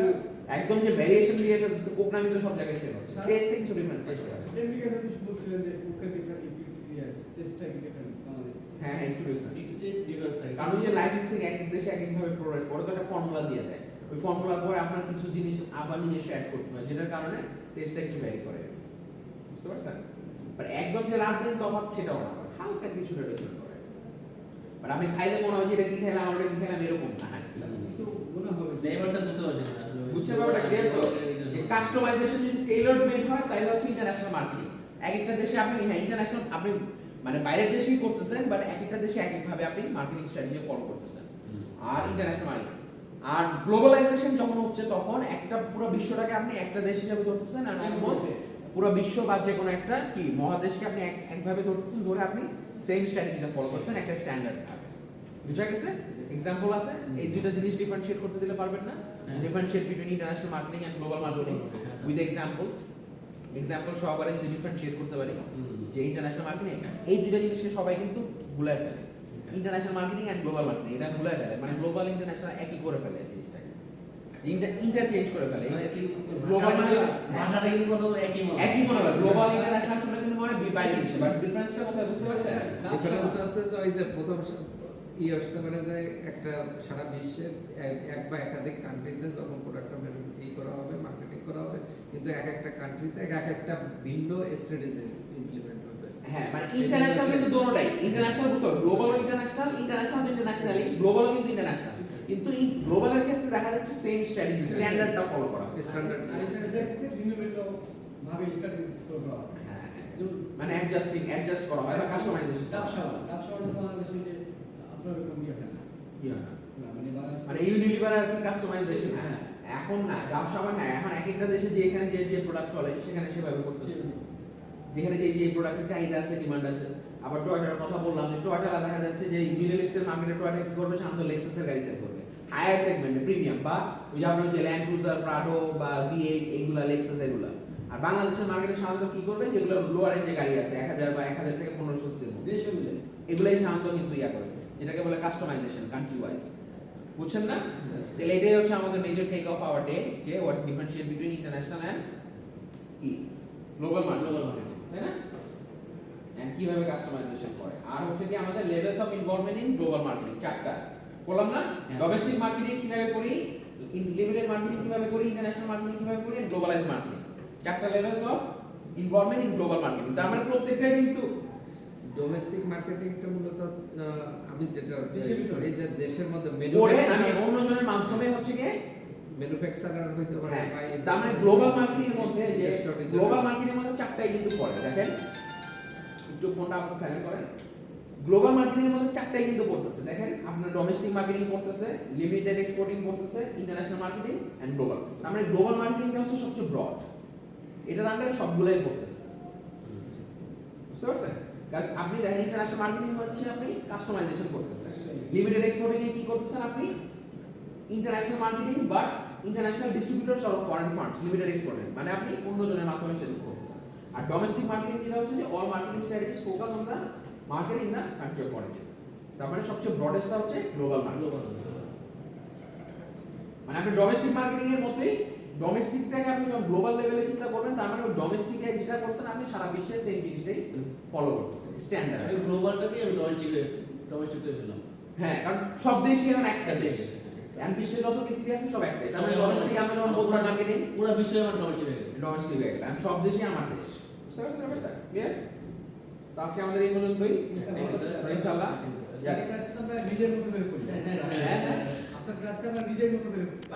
একদম যে ভেরিয়েশন দিয়ে ফেলতেছে কোক নামে তো সব জায়গায় সেম আছে, টেস্টে কিছু ডিফারেন্স আছে। আমেরিকাতে তো বলছিলেন যে কুকার ডিফারেন্ট ইপিএস টেস্টটা কি ডিফারেন্ট বাংলাদেশ। হ্যাঁ একটু ডিফারেন্স, টেস্ট ডিফারেন্স থাকে। কারণ ওই যে লাইসেন্সিং এক এক দেশে এক এক ভাবে প্রোভাইড করে, তো একটা ফর্মুলা দিয়ে দেয়, ওই ফর্মুলার পরে আপনার কিছু জিনিস আবার নিজস্ব অ্যাড করতে হয়, যেটার কারণে টেস্টটা একটু ভ্যারি করে, বুঝতে পারছেন? বাট একদম যে রাত দিন তফাৎ সেটাও না, হালকা কিছুটা ডিফারেন্ট করে, বাট আপনি খাইলে মনে হয় যে এটা কি খাইলাম আমরা কি খাইলাম এরকম না। হ্যাঁ কিছু মনে হবে যে নেইবার স্যার বুঝতে পারছেন না আসলে বুঝতে পারবেন ক্লিয়ার তো, যে কাস্টমাইজেশন যদি টেইলরড মেড হয় তাহলে হচ্ছে ইন্টারন্যাশনাল মার্কেটিং। এক একটা দেশে আপনি হ্যাঁ ইন্টারন্যাশনাল আপনি মানে বাইরের দেশেই করতেছেন, বাট এক একটা দেশে এক এক ভাবে আপনি মার্কেটিং স্ট্র্যাটেজি ফলো করতেছেন, আর ইন্টারন্যাশনাল মার্কেটিং। আর গ্লোবালাইজেশন যখন হচ্ছে তখন একটা পুরো বিশ্বটাকে আপনি একটা দেশ হিসেবে ধরতেছেন, আর অলমোস্ট পুরো বিশ্ব বা যে কোনো একটা কি মহাদেশকে আপনি একভাবে ধরতেছেন, ধরে আপনি সেম স্ট্র্যাটেজিটা ফলো করছেন একটা স্ট্যান্ডার্ড ভাবে। বুঝা গেছে? এক্সাম্পল আছে, এই দুইটা জিনিস ডিফারেন্সিয়েট করতে দিলে পারবেন না? Differentiate between international marketing and global marketing with examples. Example সহকারে যদি ডিফারেন্সিয়েট করতে পারি যে ইন্টারন্যাশনাল মার্কেটিং, এই দুইটা জিনিসকে সবাই কিন্তু ভুলায় ফেলে। International marketing and global marketing এটা ভুলায় ফেলে, মানে গ্লোবাল ইন্টারন্যাশনাল একই করে ফেলে জিনিসটাকে, ইন্টারচেঞ্জ করে ফেলে। গ্লোবাল ভাষাটা কিন্তু প্রথম একই মনে হয়, গ্লোবাল ইন্টারন্যাশনাল শুনে কিন্তু মনে হয় বাইরে জিনিস, বাট ডিফারেন্সটা কোথায় বুঝতে পারছেন? ডিফারেন্সটা আছে যে ওই যে প্রথম আসতে পারে যে একটা সারা বিশ্বের এক বা একাধিক কান্ট্রিতে যখন প্রোডাক্টটা করা হবে, মার্কেটিং করা হবে, কিন্তু এক একটা কান্ট্রিতে এক একটা ভিন্ন স্ট্র্যাটেজি ইমপ্লিমেন্ট হবে। হ্যাঁ মানে ইন্টারন্যাশনাল কিন্তু দুটোটাই ইন্টারন্যাশনাল, বুঝতে হবে গ্লোবাল ও ইন্টারন্যাশনাল, ইন্টারন্যাশনাল ইন্টারন্যাশনালি, গ্লোবাল কিন্তু ইন্টারন্যাশনাল, কিন্তু এই গ্লোবালের ক্ষেত্রে দেখা যাচ্ছে সেম স্ট্র্যাটেজি স্ট্যান্ডার্ডটা ফলো করা হয়। স্ট্যান্ডার্ড আর ইন্টারন্যাশনাল ক্ষেত্রে ভিন্ন ভিন্ন ভাবে স্ট্র্যাটেজি ফলো করা হয়। হ্যাঁ, মানে অ্যাডজাস্ট করা হয় বা কাস্টমাইজেশন ডাবসাওয়া তো বাংলাদেশে যে আপনার এরকম ইয়ে হয় না। কি হয় না? না, মানে বাংলাদেশ মানে ইউনিলিভার আর কি কাস্টমাইজেশন হ্যাঁ। এখন না, ব্যবসা হ্যাঁ এখন এক একটা দেশে যে এখানে যে প্রোডাক্ট চলে সেখানে সেভাবে করতেছে, যেখানে যে প্রোডাক্টের চাহিদা আছে, ডিমান্ড আছে। আবার টয়োটার কথা বললাম, যে টয়োটা দেখা যাচ্ছে যে মিডল ইস্টের মার্কেটে টয়োটা কি করবে, সাধারণত লেক্সাসের গাড়ি সেল করবে হায়ার সেগমেন্টে, প্রিমিয়াম, বা ওই যে আপনার যে ল্যান্ড ক্রুজার, প্রাডো বা V8 এইগুলা, লেক্সাস এগুলা। আর বাংলাদেশের মার্কেটে সাধারণত কি করবে, যেগুলো লোয়ার রেঞ্জে গাড়ি আছে 1000 বা 1000 থেকে 1500 সিসির মধ্যে, দেশ অনুযায়ী এগুলাই সাধারণত কিন্তু ইয়া করে, যেটাকে বলে কাস্টমাইজেশন কান্ট্রি ওয়াইজ। বুঝছেন না? তাহলে এটাই হচ্ছে আমাদের major take of our day, যে what differentiate between international and কি গ্লোবাল মার্কেটিং, তাই না? এন্ড কিভাবে কাস্টমাইজেশন করে, আর হচ্ছে কি আমাদের levels of involvement in global marketing চারটা বললাম না? ডোমেস্টিক মার্কেটিং কিভাবে করি, লিমিটেড মার্কেটিং কিভাবে করি, ইন্টারন্যাশনাল মার্কেটিং কিভাবে করি, এন্ড গ্লোবালাইজ মার্কেটিং। চারটা levels of involvement in global marketing. তার মানে প্রত্যেকটা কিন্তু ডোমেস্টিক মার্কেটিংটা মূলত আমি যেটা দেশের ভিতরে। এই যে দেশের মধ্যে করে আমি অন্যজনের মাধ্যমে হচ্ছে কি ম্যানুফ্যাকচারার হইতে পারে হ্যাঁ, বা তার মানে গ্লোবাল মার্কেটিং এর মধ্যে যে Strategy. গ্লোবাল মার্কেটিং এর মধ্যে চারটাই কিন্তু পড়ে, দেখেন একটু ফোনটা আপনি সাইলেন্ট করেন। গ্লোবাল মার্কেটিং এর মধ্যে চারটাই কিন্তু পড়তেছে, দেখেন আপনার ডোমেস্টিক মার্কেটিং পড়তেছে, লিমিটেড এক্সপোর্টিং পড়তেছে, ইন্টারন্যাশনাল মার্কেটিং এন্ড গ্লোবাল। তার মানে গ্লোবাল মার্কেটিংটা হচ্ছে সবচেয়ে ব্রড, এটার আন্ডারে সবগুলাই পড়তেছে, বুঝতে পারছেন? কাজ আপনি দেখেন ইন্টারন্যাশনাল মার্কেটিং হচ্ছে আপনি কাস্টমাইজেশন করতেছেন, লিমিটেড এক্সপোর্টিং এ কি করতেছেন আপনি international marketing but international distributors or foreign funds limited exported, মানে আপনি অন্যজনের মাধ্যমে সেল করতেছেন। আর ডোমেস্টিক মার্কেটিং যেটা হচ্ছে যে all marketing strategies focus on the market in the country of origin. তার মানে সবচেয়ে ব্রডেস্টটা হচ্ছে গ্লোবাল মার্কেট। মানে আপনি ডোমেস্টিক মার্কেটিং এর মধ্যেই ডোমেস্টিকটাকে আপনি যখন গ্লোবাল লেভেলে চিন্তা করবেন, তার মানে ডোমেস্টিকে যেটা করতেন আপনি সারা বিশ্বে সেম জিনিসটাই ফলো করতেছেন স্ট্যান্ডার্ড। আমি গ্লোবালটাকে আমি ডোমেস্টিক করে দিলাম। হ্যাঁ, কারণ সব দেশই এখন একটা দেশ, এখন বিশ্বে যত পৃথিবী আছে সব একটা দেশ। আমি ডোমেস্টিক আমরা যখন বলবো মার্কেটিং পুরো বিশ্বে আমার ডোমেস্টিক হয়ে গেল। ডোমেস্টিক হয়ে গেল, আমি সব দেশই আমার দেশ। বুঝতে পারছেন ব্যাপারটা? ক্লিয়ার? তো আজকে আমাদের এই পর্যন্তই, ইনশাআল্লাহ। ক্লাসটা আমরা নিজের মতো করে করি। হ্যাঁ, হ্যাঁ। আপনার ক্লাসটা আমরা নিজের মতো করে পাই।